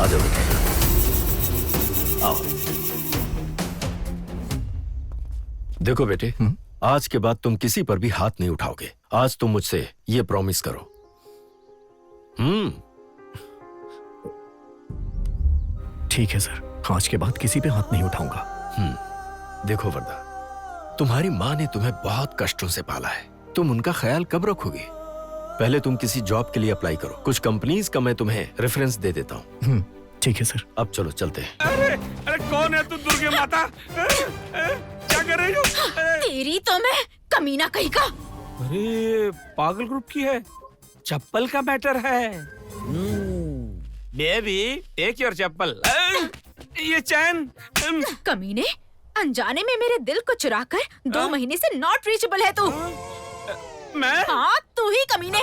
आ जाओ बेटे, आओ। देखो बेटे, आज के बाद तुम किसी पर भी हाथ नहीं उठाओगे। आज तुम मुझसे ये प्रॉमिस करो। ठीक है सर, आज के बाद किसी पे हाथ नहीं उठाऊंगा। देखो वर्धा, तुम्हारी माँ ने तुम्हें बहुत कष्टों से पाला है। तुम उनका ख्याल कब रखोगे? पहले तुम किसी जॉब के लिए अप्लाई करो। कुछ कंपनीज का मैं तुम्हें रेफरेंस दे देता हूँ। ठीक है सर। अब चलो चलते हैं। अरे कौन है तू दुर्गे माता? क्या कर रही हो? तेरी तो मैं कमीना कहीं का। अरे पागल ग्रुप की है, चप्पल का मैटर है। बेबी टेक योर चप्पल। ये चैन। कमीने, अनजाने में मेरे दिल को चुराकर 2 महीने से नॉट रीचेबल है तू। मैं? हाँ, तू ही कमीने।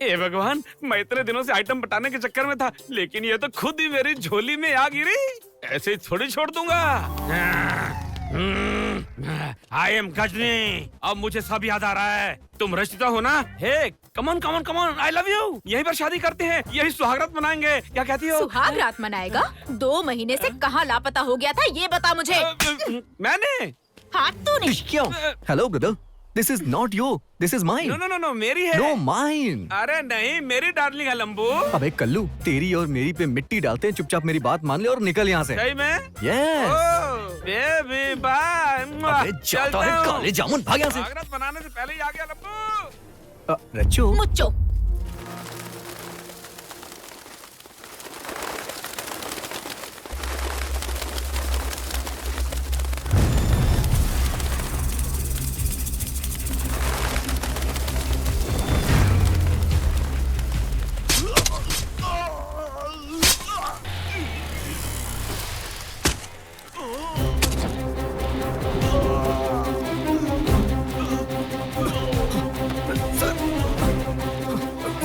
ए भगवान, मैं इतने दिनों से आइटम बटाने के चक्कर में था, लेकिन ये तो खुद ही मेरी झोली में आ गिरी। ऐसे थोड़ी छोड़ दूंगा। I am Ghajini. अब मुझे सब याद आ रहा है। तुम रचिता हो ना? Hey, come on come on come on, I love you. यहीं पर शादी करते हैं, यही सुहागरात मनाएंगे। क्या कहती हो? सुहागरात मनाएगा? 2 महीने से कहाँ लापता हो गया था, ये बता मुझे। मैंने? हाँ, तूने। क्यों? Hello brother, this is not your, this is mine. No no no, मेरी है। No, mine. अरे नहीं, मेरी डार्लिंग है लंबू। अबे कल्लू, तेरी और मेरी पे मिट्टी डालते हैं। चुपचाप मेरी बात मान ले और निकल यहाँ से। सही में? यस। Baby bye. अबे जाता है काले जामुन, भाग यहाँ से। सुहागरात बनाने से पहले ही आ गया लंबू। रच्चू। मुच्चो।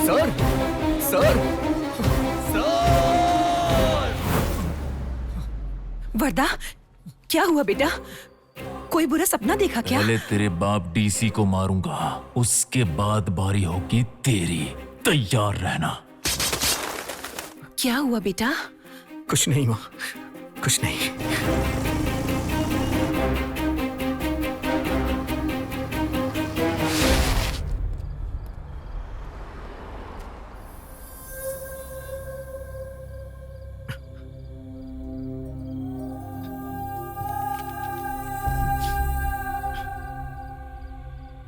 Sir, sir, sir. वर्दा, क्या हुआ बेटा? कोई बुरा सपना देखा क्या? पहले तेरे बाप डीसी को मारूंगा, उसके बाद बारी होगी तेरी। तैयार रहना। क्या हुआ बेटा? कुछ नहीं माँ, कुछ नहीं।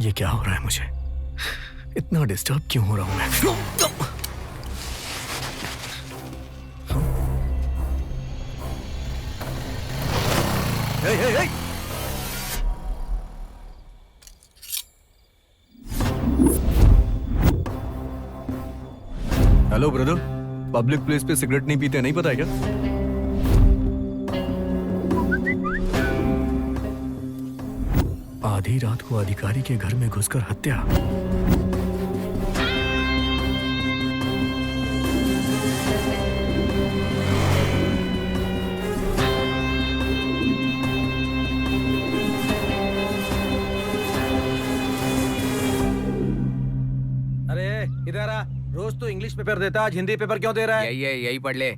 ये क्या हो रहा है मुझे? इतना डिस्टर्ब क्यों हो रहा हूं मैं? Hey, hey, hey! Hello brother, public place पे सिगरेट नहीं पीते, नहीं पता है क्या? आधी रात को अधिकारी के घर में घुसकर हत्या। इधर आ। रोज तू इंग्लिश पेपर देता, आज हिंदी पेपर क्यों दे रहा है? यही पढ़ ले।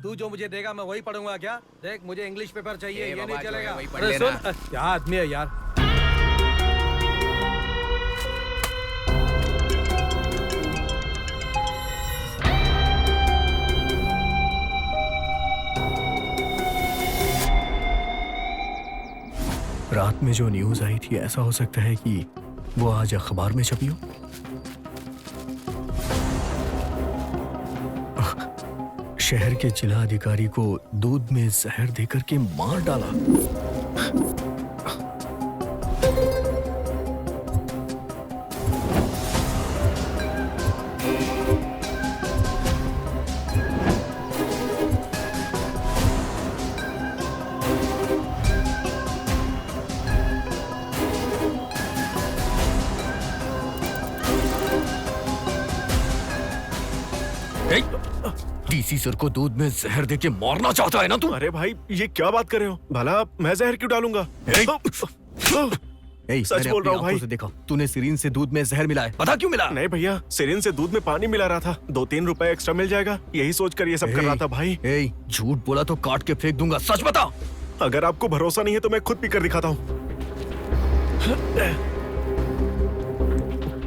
तू जो मुझे देगा मैं वही पढ़ूंगा क्या? देख, मुझे इंग्लिश पेपर चाहिए, ये नहीं चलेगा। वही पढ़ अरे लेना। सुन, क्या आदमी है यार। रात में जो न्यूज आई थी, ऐसा हो सकता है कि वो आज अखबार में छपी हो। शहर के जिला अधिकारी को दूध में जहर देकर के मार डाला। डीसी सर को दूध में जहर देके मारना चाहता है ना तू? अरे भाई, ये क्या बात कर रहे हो? भला मैं जहर क्यों डालूंगा? सच बोल रहा हूँ भाई। देखा तूने सिरिन से दूध में जहर मिलाया, पता क्यों मिला? नहीं भैया, सिरिन से दूध में पानी मिला रहा था। 2-3 रुपए एक्स्ट्रा मिल जाएगा, यही सोचकर ये सब कर रहा था भाई। झूठ बोला तो काट के फेंक दूंगा, सच बता। अगर आपको भरोसा नहीं है तो मैं खुद पी कर दिखाता हूँ।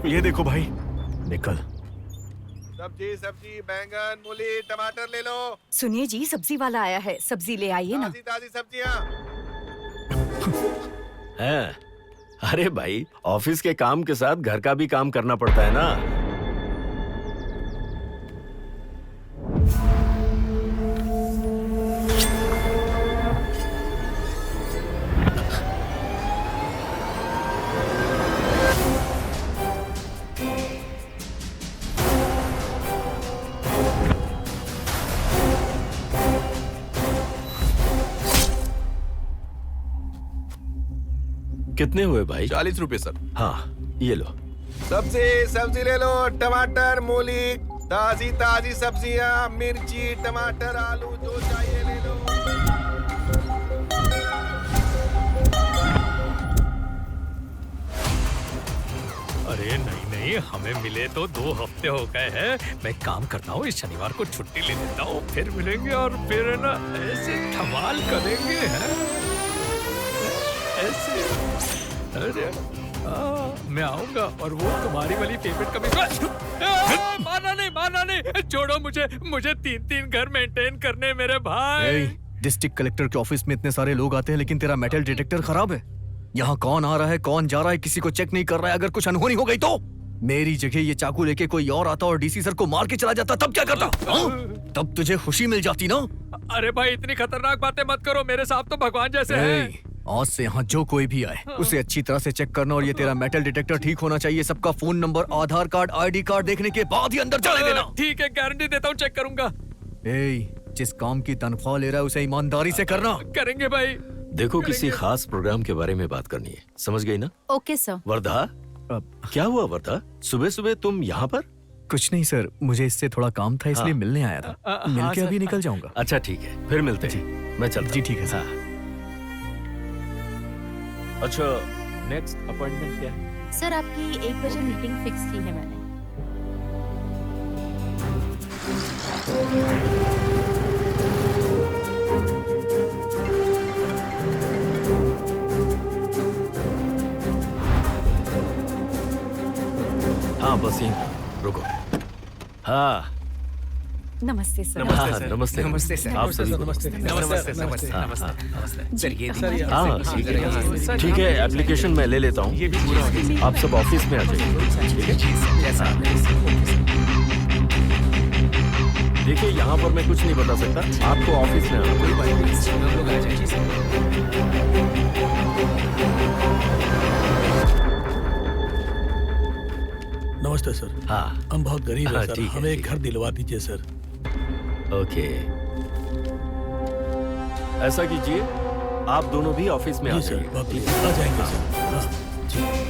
ये देखो भाई। निकल। सब्जी, बैंगन, मूली, टमाटर ले लो। सुनिए जी, सब्जी वाला आया है, सब्जी ले आइए ना। ताजी सब्जियाँ। अरे भाई, ऑफिस के काम के साथ घर का भी काम करना पड़ता है ना। कितने हुए भाई? 40 रुपए सर। हाँ, ये लो। सब्जी ले लो। टमाटर, मूली, ताजी सब्जियाँ, मिर्ची, टमाटर, आलू, जो चाहिए ले लो। अरे नहीं, हमें मिले तो 2 हफ्ते हो गए हैं। मैं काम करता हूँ, इस शनिवार को छुट्टी ले लेता हूँ, फिर मिलेंगे और फिर ना ऐसे धमाल करेंगे हैं। ऐसे अरे मैं आऊंगा और वो तुम्हारी वाली फेवरेट कभी मारना नहीं, छोड़ो मुझे 3 घर मेंटेन करने मेरे भाई। डिस्ट्रिक्ट कलेक्टर के ऑफिस में इतने सारे लोग आते हैं, लेकिन तेरा मेटल डिटेक्टर खराब है। यहाँ कौन आ रहा है, कौन जा रहा है, किसी को चेक नहीं कर रहा है। अगर कुछ अनहोनी हो गई तो मेरी जगह ये चाकू लेके कोई और आता और डीसी सर को मार के चला जाता, तब क्या करता? तब तुझे खुशी मिल जाती ना। अरे भाई, इतनी खतरनाक बातें मत करो, मेरे साथ तो भगवान जैसे हैं। आज से यहाँ जो कोई भी आए उसे अच्छी तरह से चेक करना, और ये तेरा मेटल डिटेक्टर ठीक होना चाहिए। सबका फोन नंबर, आधार कार्ड, ID कार्ड देखने के बाद ही अंदर जाने देना। ठीक है, गारंटी देता हूँ, चेक करूंगा। जिस काम की तनख्वाह ले रहा है उसे ईमानदारी से करना। करेंगे भाई। देखो, किसी खास प्रोग्राम के बारे में बात करनी है, समझ गई ना? Okay sir. वर्धा, क्या हुआ वर्धा? सुबह तुम यहाँ पर? कुछ नहीं सर, मुझे इससे थोड़ा काम था, इसलिए मिलने आया था। मिलके अभी निकल जाऊंगा। अच्छा ठीक है, फिर मिलते हैं। मैं चलता। जी ठीक है सर। अच्छा, नेक्स्ट अपॉइंटमेंट क्या है? सर, आपकी 1 बजे मीटिंग फिक्स की है मैंने। हाँ, बस यहीं रुको। हाँ, नमस्ते सर। नमस्ते सर। आप सभी को नमस्ते। सर, ये हाँ ठीक है, एप्लीकेशन मैं ले लेता हूँ। आप सब ऑफिस में आ जाइए। देखिए, यहाँ पर मैं कुछ नहीं बता सकता, आपको ऑफिस में आना नमस्ते नमस्ते सर। हाँ हम बहुत गरीब हैं सर, ठीक है, हमें एक ठीक घर दिलवा दीजिए सर। ओके, ऐसा कीजिए, आप दोनों भी ऑफिस में आ जी सर, जाइए। बहुत प्लीज आ जाएंगे सर। हाँ, जी।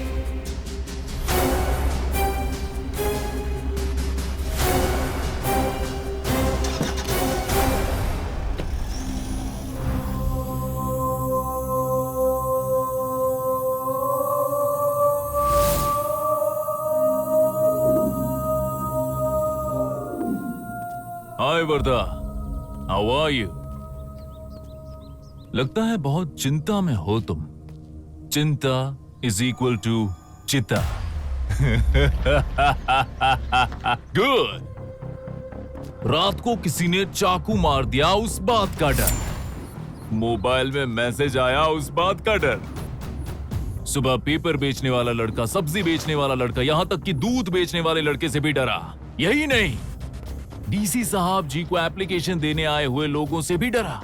हाय वर्दा, हाउ आर यू? लगता है बहुत चिंता में हो तुम। चिंता इज इक्वल टू चिता। गुड। रात को किसी ने चाकू मार दिया, उस बात का डर। मोबाइल में मैसेज आया, उस बात का डर। सुबह पेपर बेचने वाला लड़का, सब्जी बेचने वाला लड़का, यहां तक कि दूध बेचने वाले लड़के से भी डरा। यही नहीं, डीसी साहब जी को एप्लीकेशन देने आए हुए लोगों से भी डरा।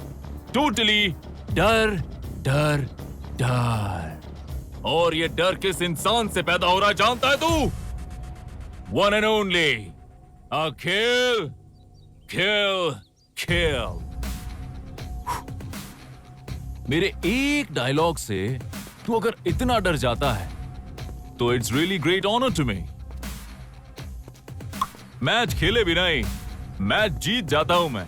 टोटली डर डर डर। और ये डर किस इंसान से पैदा हो रहा है जानता है तू? वन एंड ओनली अखिल। किल किल। मेरे एक डायलॉग से तू अगर इतना डर जाता है तो it's really great honour to me. Match खेले भी नहीं, मैच जीत जाता हूं मैं।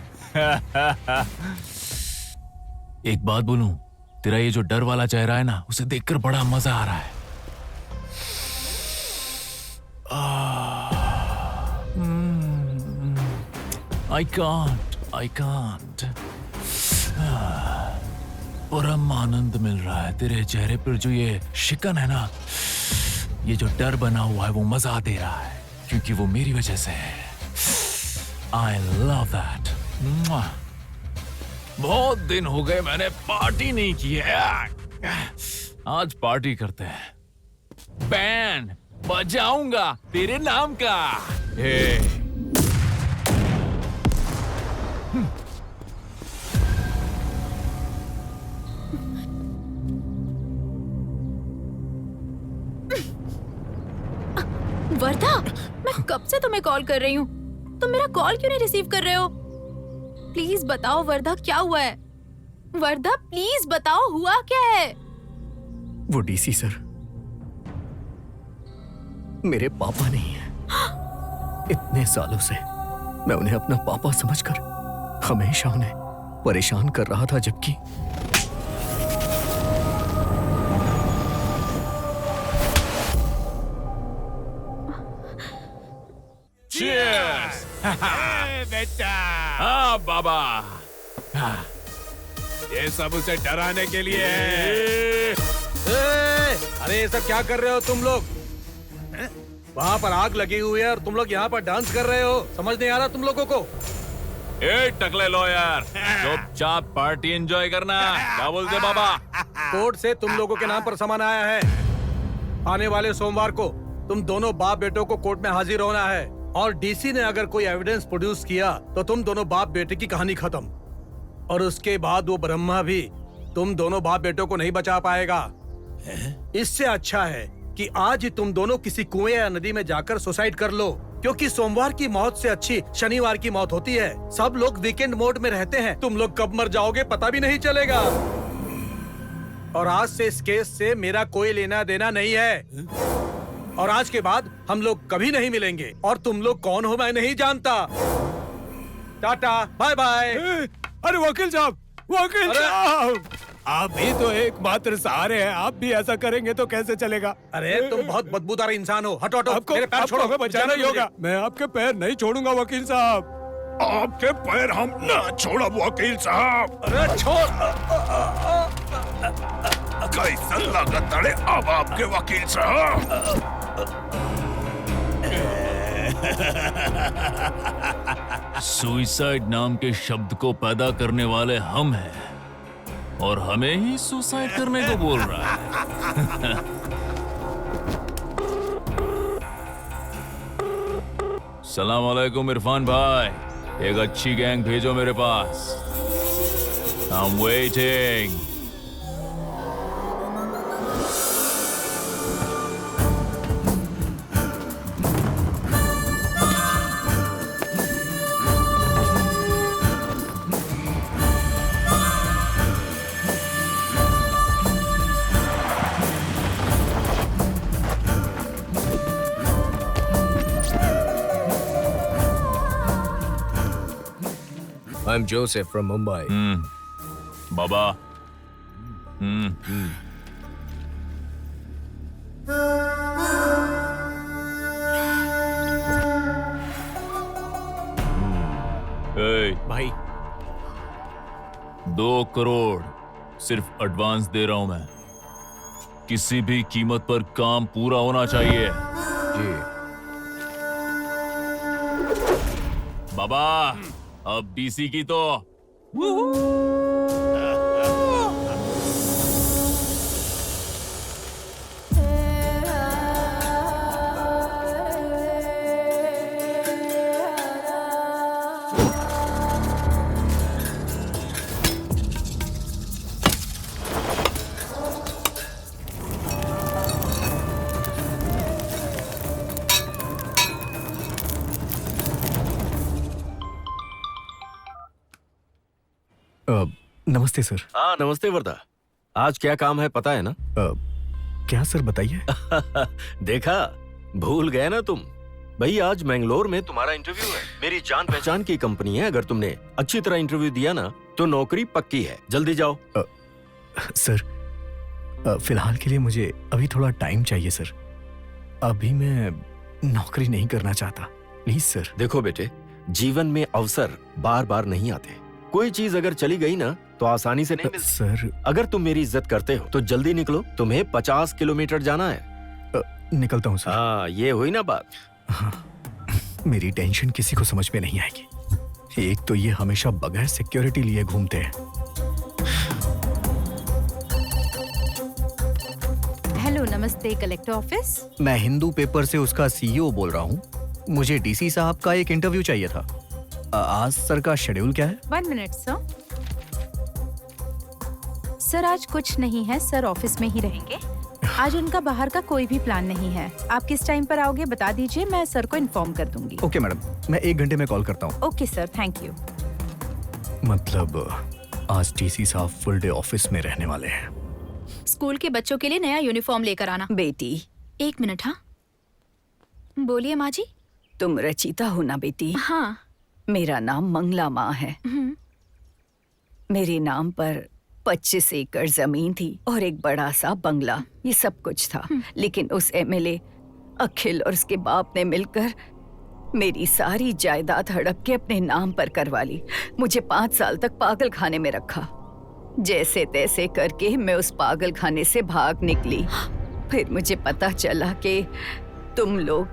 एक बात बोलूं, तेरा ये जो डर वाला चेहरा है ना, उसे देखकर बड़ा मजा आ रहा है। I can't. परम आनंद मिल रहा है तेरे चेहरे पर। जो ये शिकन है ना, ये जो डर बना हुआ है, वो मजा दे रहा है, क्योंकि वो मेरी वजह से है। I love that. बहुत दिन हो गए मैंने पार्टी नहीं की है। आज पार्टी करते हैं। बैंड बजाऊंगा तेरे नाम का। वर्धा, मैं कब से तुम्हें कॉल कर रही हूँ, तुम मेरा कॉल क्यों नहीं रिसीव कर रहे हो? प्लीज बताओ वर्धा, क्या हुआ है? वर्धा प्लीज बताओ, हुआ क्या है? वो डीसी सर मेरे पापा नहीं है। इतने सालों से मैं उन्हें अपना पापा समझकर हमेशा उन्हें परेशान कर रहा था, जबकि Cheers! बेटा। हाँ बाबा। ये सब उसे डराने के लिए है। अरे ये सब क्या कर रहे हो तुम लोग? वहाँ पर आग लगी हुई है और तुम लोग यहाँ पर डांस कर रहे हो। समझ नहीं आ रहा तुम लोगों को? ए टकले लॉयर, चुपचाप पार्टी एंजॉय करना। क्या बोलते बाबा? कोर्ट से तुम लोगों के नाम पर समन आया है। आने वाले सोमवार को तुम दोनों बाप बेटों को कोर्ट में हाजिर होना है, और डीसी ने अगर कोई एविडेंस प्रोड्यूस किया तो तुम दोनों बाप बेटे की कहानी खत्म। और उसके बाद वो ब्रह्मा भी तुम दोनों बाप बेटों को नहीं बचा पाएगा। इससे अच्छा है कि आज ही तुम दोनों किसी कुएं या नदी में जाकर सुसाइड कर लो, क्योंकि सोमवार की मौत से अच्छी शनिवार की मौत होती है। सब लोग वीकेंड मोड में रहते हैं, तुम लोग कब मर जाओगे पता भी नहीं चलेगा। और आज से इस केस से मेरा कोई लेना देना नहीं है, और आज के बाद हम लोग कभी नहीं मिलेंगे। और तुम लोग कौन हो मैं नहीं जानता। Ta-ta bye bye. अरे वकील साहब, वकील साहब, आप भी तो एकमात्र सहारे हैं। आप भी ऐसा करेंगे तो कैसे चलेगा? अरे तुम बहुत बदबूदार इंसान हो, हटो हटो। आपको मेरे पैर छोड़ो, हमें बचाना ही होगा। मैं आपके पैर नहीं छोड़ूंगा वकील साहब। आपके पैर हम ना छोड़ा वकील साहब। अरे छोड़। कैसा लागत अड़े अब आपके वकील साहब। सुइसाइड नाम के शब्द को पैदा करने वाले हम हैं, और हमें ही सुसाइड करने को बोल रहा है। सलाम अलैकुम इरफान भाई, एक अच्छी गैंग भेजो मेरे पास। I'm waiting. I'm Joseph from Mumbai. बाबा भाई 2 करोड़ सिर्फ एडवांस दे रहा हूं मैं। किसी भी कीमत पर काम पूरा होना चाहिए। जी बाबा, अब डीसी की तो नमस्ते सर। हाँ नमस्ते वर्दा। आज क्या काम है पता है ना? क्या सर बताइए। देखा, भूल गए ना तुम। भाई आज मैंगलोर में तुम्हारा इंटरव्यू है। मेरी जान पहचान की कंपनी है। अगर तुमने अच्छी तरह इंटरव्यू दिया ना तो नौकरी पक्की है। जल्दी जाओ। सर फिलहाल के लिए मुझे अभी थोड़ा टाइम चाहिए सर। अभी मैं नौकरी नहीं करना चाहता, प्लीज सर। देखो बेटे, जीवन में अवसर बार बार नहीं आते। कोई चीज अगर चली गई ना तो आसानी से नहीं मिलती। सर अगर तुम मेरी इज्जत करते हो तो जल्दी निकलो। तुम्हें 50 किलोमीटर जाना है। निकलता हूँ सर। हाँ ये हुई ना बात। हाँ, मेरी टेंशन किसी को समझ में नहीं आएगी। एक तो ये हमेशा बगैर सिक्योरिटी लिए घूमते हैं। हेलो, नमस्ते कलेक्टर ऑफिस। मैं हिंदू पेपर से उसका सीईओ बोल रहा हूँ। मुझे डीसी साहब का एक इंटरव्यू चाहिए था। आज सर का शेड्यूल क्या है? 1 मिनट सर। सर आज कुछ नहीं है, सर ऑफिस में ही रहेंगे। आज उनका बाहर का कोई भी प्लान नहीं है। आप किस टाइम पर आओगे बता दीजिए, मैं सर को इन्फॉर्म कर दूंगी। ओके मैडम, मैं 1 घंटे में कॉल करता हूँ। Okay sir, thank you. मतलब आज डीसी साहब फुल डे ऑफिस में रहने वाले हैं। स्कूल के बच्चों के लिए नया यूनिफॉर्म लेकर आना। बेटी 1 मिनट। हाँ बोलिए माँ जी। तुम रचिता हो ना बेटी? हाँ। मेरा नाम मंगला माँ है। मेरे नाम पर 25 एकड़ जमीन थी और एक बड़ा सा बंगला, ये सब कुछ था। लेकिन उस एमएलए अखिल और उसके बाप ने मिलकर मेरी सारी जायदाद हड़प के अपने नाम पर करवा ली। मुझे 5 साल तक पागल खाने में रखा। जैसे तैसे करके मैं उस पागल खाने से भाग निकली। फिर मुझे पता चला कि तुम लोग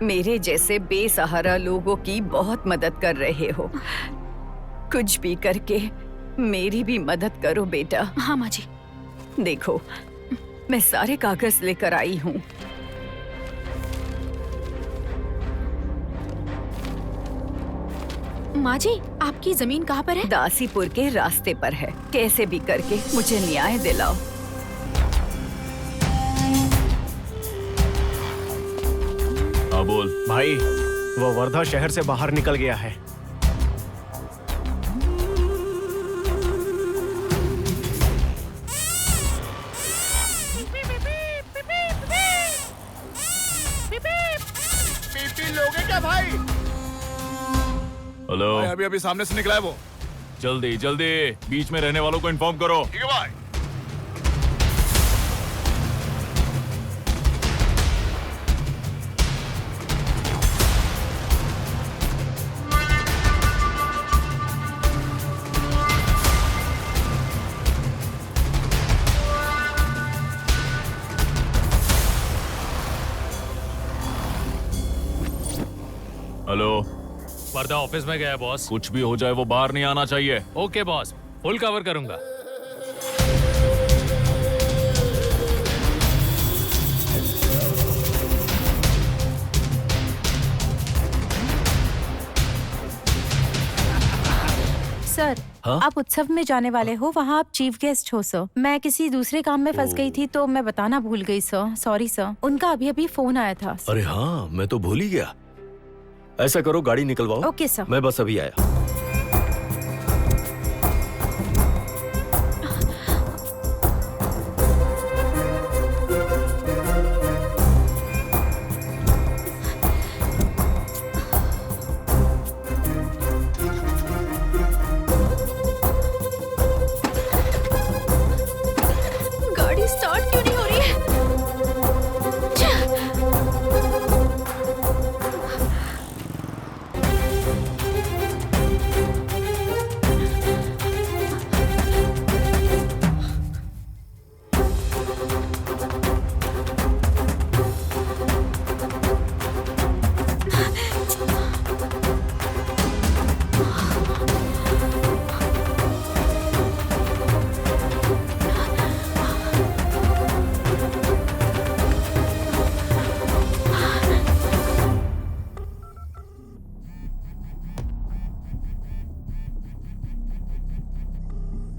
मेरे जैसे बेसहारा लोगों की बहुत मदद कर रहे हो। कुछ भी करके मेरी भी मदद करो बेटा। हाँ माँ जी। देखो, मैं सारे कागज लेकर आई हूँ। माँ जी, आपकी जमीन कहाँ पर है? दासीपुर के रास्ते पर है। कैसे भी करके मुझे न्याय दिलाओ। हाँ बोल। भाई वो वर्धा शहर से बाहर निकल गया है। लोगे क्या भाई? हेलो, अभी अभी सामने से निकला है वो। जल्दी जल्दी बीच में रहने वालों को इन्फॉर्म करो। ठीक है भाई। हेलो, वर्धा ऑफिस में गया बॉस। कुछ भी हो जाए वो बाहर नहीं आना चाहिए। ओके बॉस, फुल कवर करूंगा। सर आप उत्सव में जाने वाले हो, वहाँ आप चीफ गेस्ट हो सर। मैं किसी दूसरे काम में फंस गई थी तो मैं बताना भूल गई सर। Sorry sir. उनका अभी अभी फोन आया था। अरे हाँ, मैं तो भूल ही गया। ऐसा करो, गाड़ी निकलवाओ। Okay sir. मैं बस अभी आया। स्टार्ट क्यों नहीं हो रही है?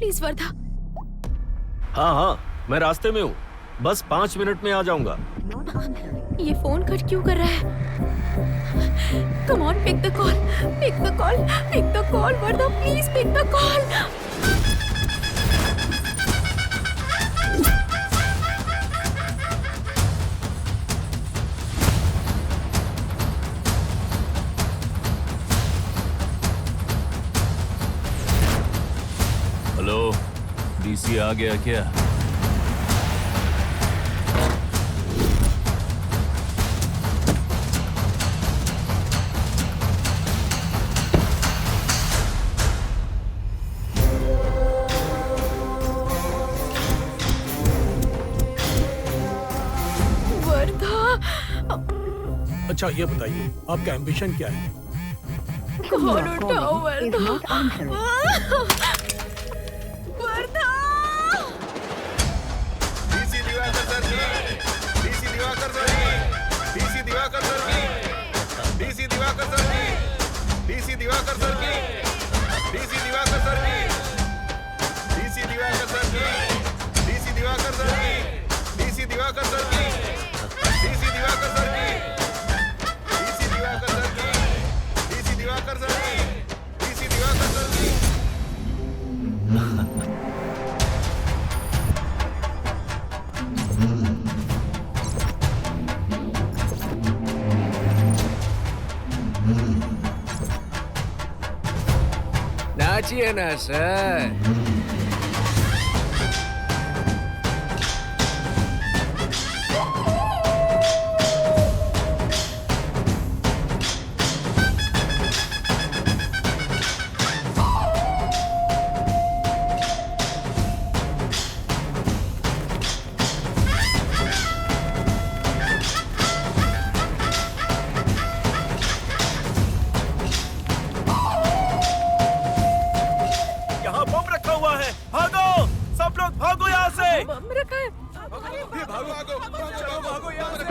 प्लीज वर्धा। हाँ हाँ, मैं रास्ते में हूँ, बस 5 मिनट में आ जाऊंगा। ये फोन कट क्यों कर रहा है? Come on, pick the call, pick the call, pick the call Vardha, please pick the call. Hello, DC आ गया क्या? अच्छा ये बताइए आपका एम्बिशन क्या है? कॉल उठाओ वर्धा। वर्धा। डीसी दिवाकर सर जी, डीसी दिवाकर सर जी, डीसी दिवाकर सर जी, डीसी दिवाकर सर जी, डीसी दिवाकर सर जी, डीसी दिवाकर सर जी, डीसी दिवाकर सर जी, डीसी दिवाकर सर जी, डीसी दिवाकर सर जी, डीसी दिवाकर सर जी, डीसी दिवाकर सर जी, डीसी दिवाकर सर जी, डीसी दिवाकर सर जी। नाचिए ना सर। यहाँ बम रखा हुआ है, भागो सब लोग, भागो यहाँ से। बम रखा है। भागो भागो भागो भागो यहाँ से।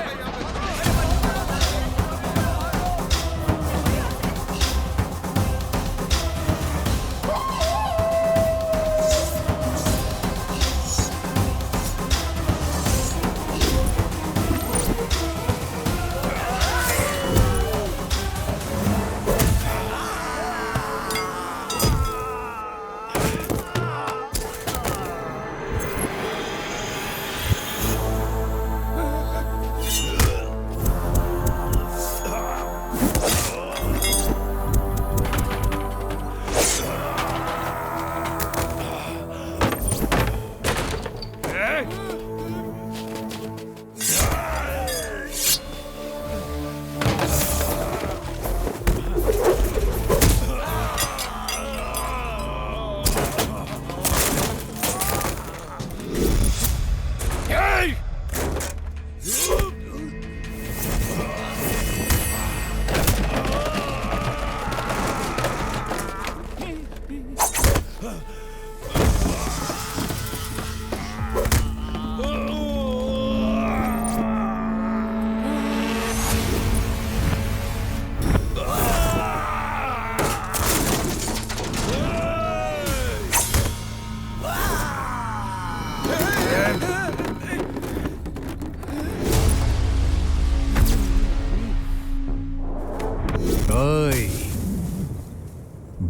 ओए,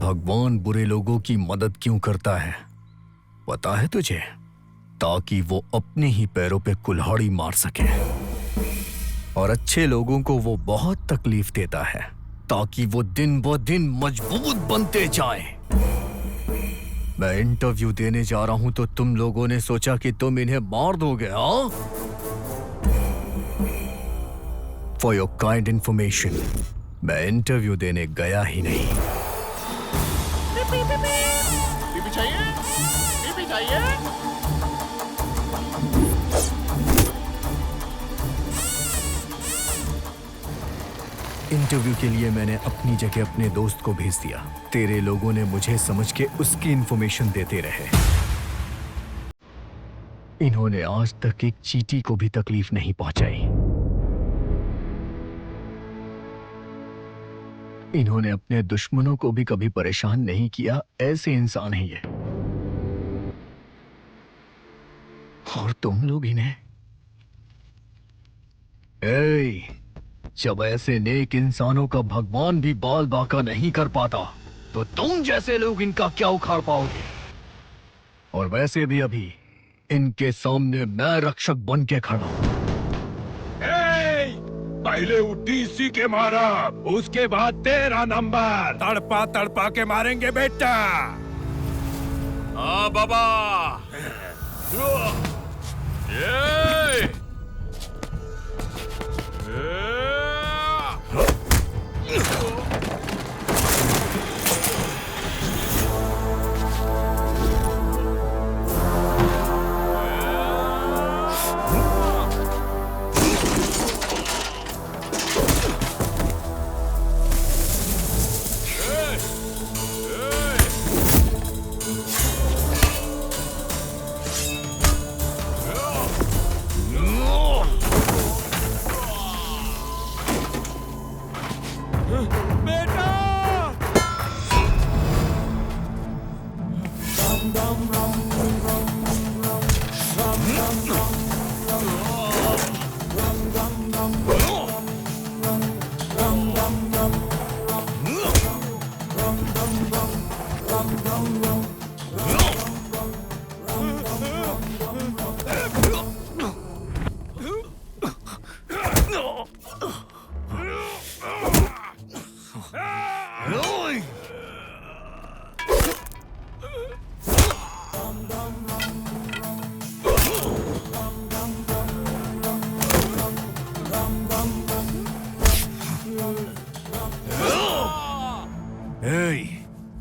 भगवान बुरे लोगों की मदद क्यों करता है पता है तुझे? ताकि वो अपने ही पैरों पे कुल्हाड़ी मार सके। और अच्छे लोगों को वो बहुत तकलीफ देता है ताकि वो दिन ब दिन मजबूत बनते जाएं। मैं इंटरव्यू देने जा रहा हूं तो तुम लोगों ने सोचा कि तुम इन्हें मार दोगे, हाँ? फॉर योर काइंड इंफॉर्मेशन, मैं इंटरव्यू देने गया ही नहीं। पीपी चाहिए? पीपी चाहिए? इंटरव्यू के लिए मैंने अपनी जगह अपने दोस्त को भेज दिया। तेरे लोगों ने मुझे समझ के उसकी इंफॉर्मेशन देते रहे। इन्होंने आज तक एक चींटी को भी तकलीफ नहीं पहुंचाई। इन्होंने अपने दुश्मनों को भी कभी परेशान नहीं किया। ऐसे इंसान है ये। और तुम लोग इन्हें जब ऐसे नेक इंसानों का भगवान भी बाल बांका नहीं कर पाता तो तुम जैसे लोग इनका क्या उखाड़ पाओगे? और वैसे भी अभी इनके सामने मैं रक्षक बन के खड़ा हूं। पहले वो डीसी के मारा, उसके बाद तेरा नंबर। तड़पा तड़पा के मारेंगे बेटा। हाँ बाबा।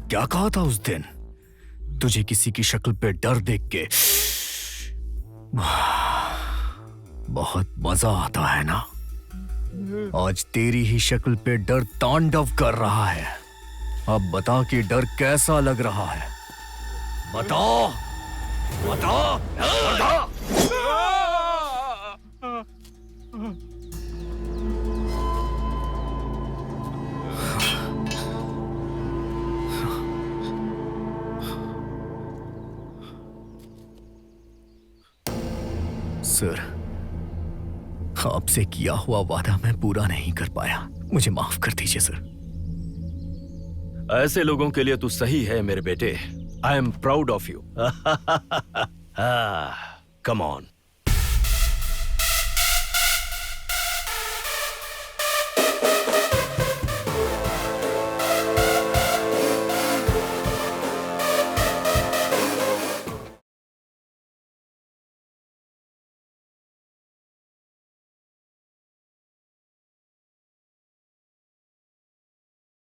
क्या कहा था उस दिन? तुझे किसी की शक्ल पे डर देख के बहुत मजा आता है ना? आज तेरी ही शक्ल पे डर तांडव कर रहा है। अब बता कि डर कैसा लग रहा है? बता, बता, बता। सर, आपसे किया हुआ वादा मैं पूरा नहीं कर पाया। मुझे माफ कर दीजिए सर। ऐसे लोगों के लिए तू सही है मेरे बेटे। I am proud of you. Come on.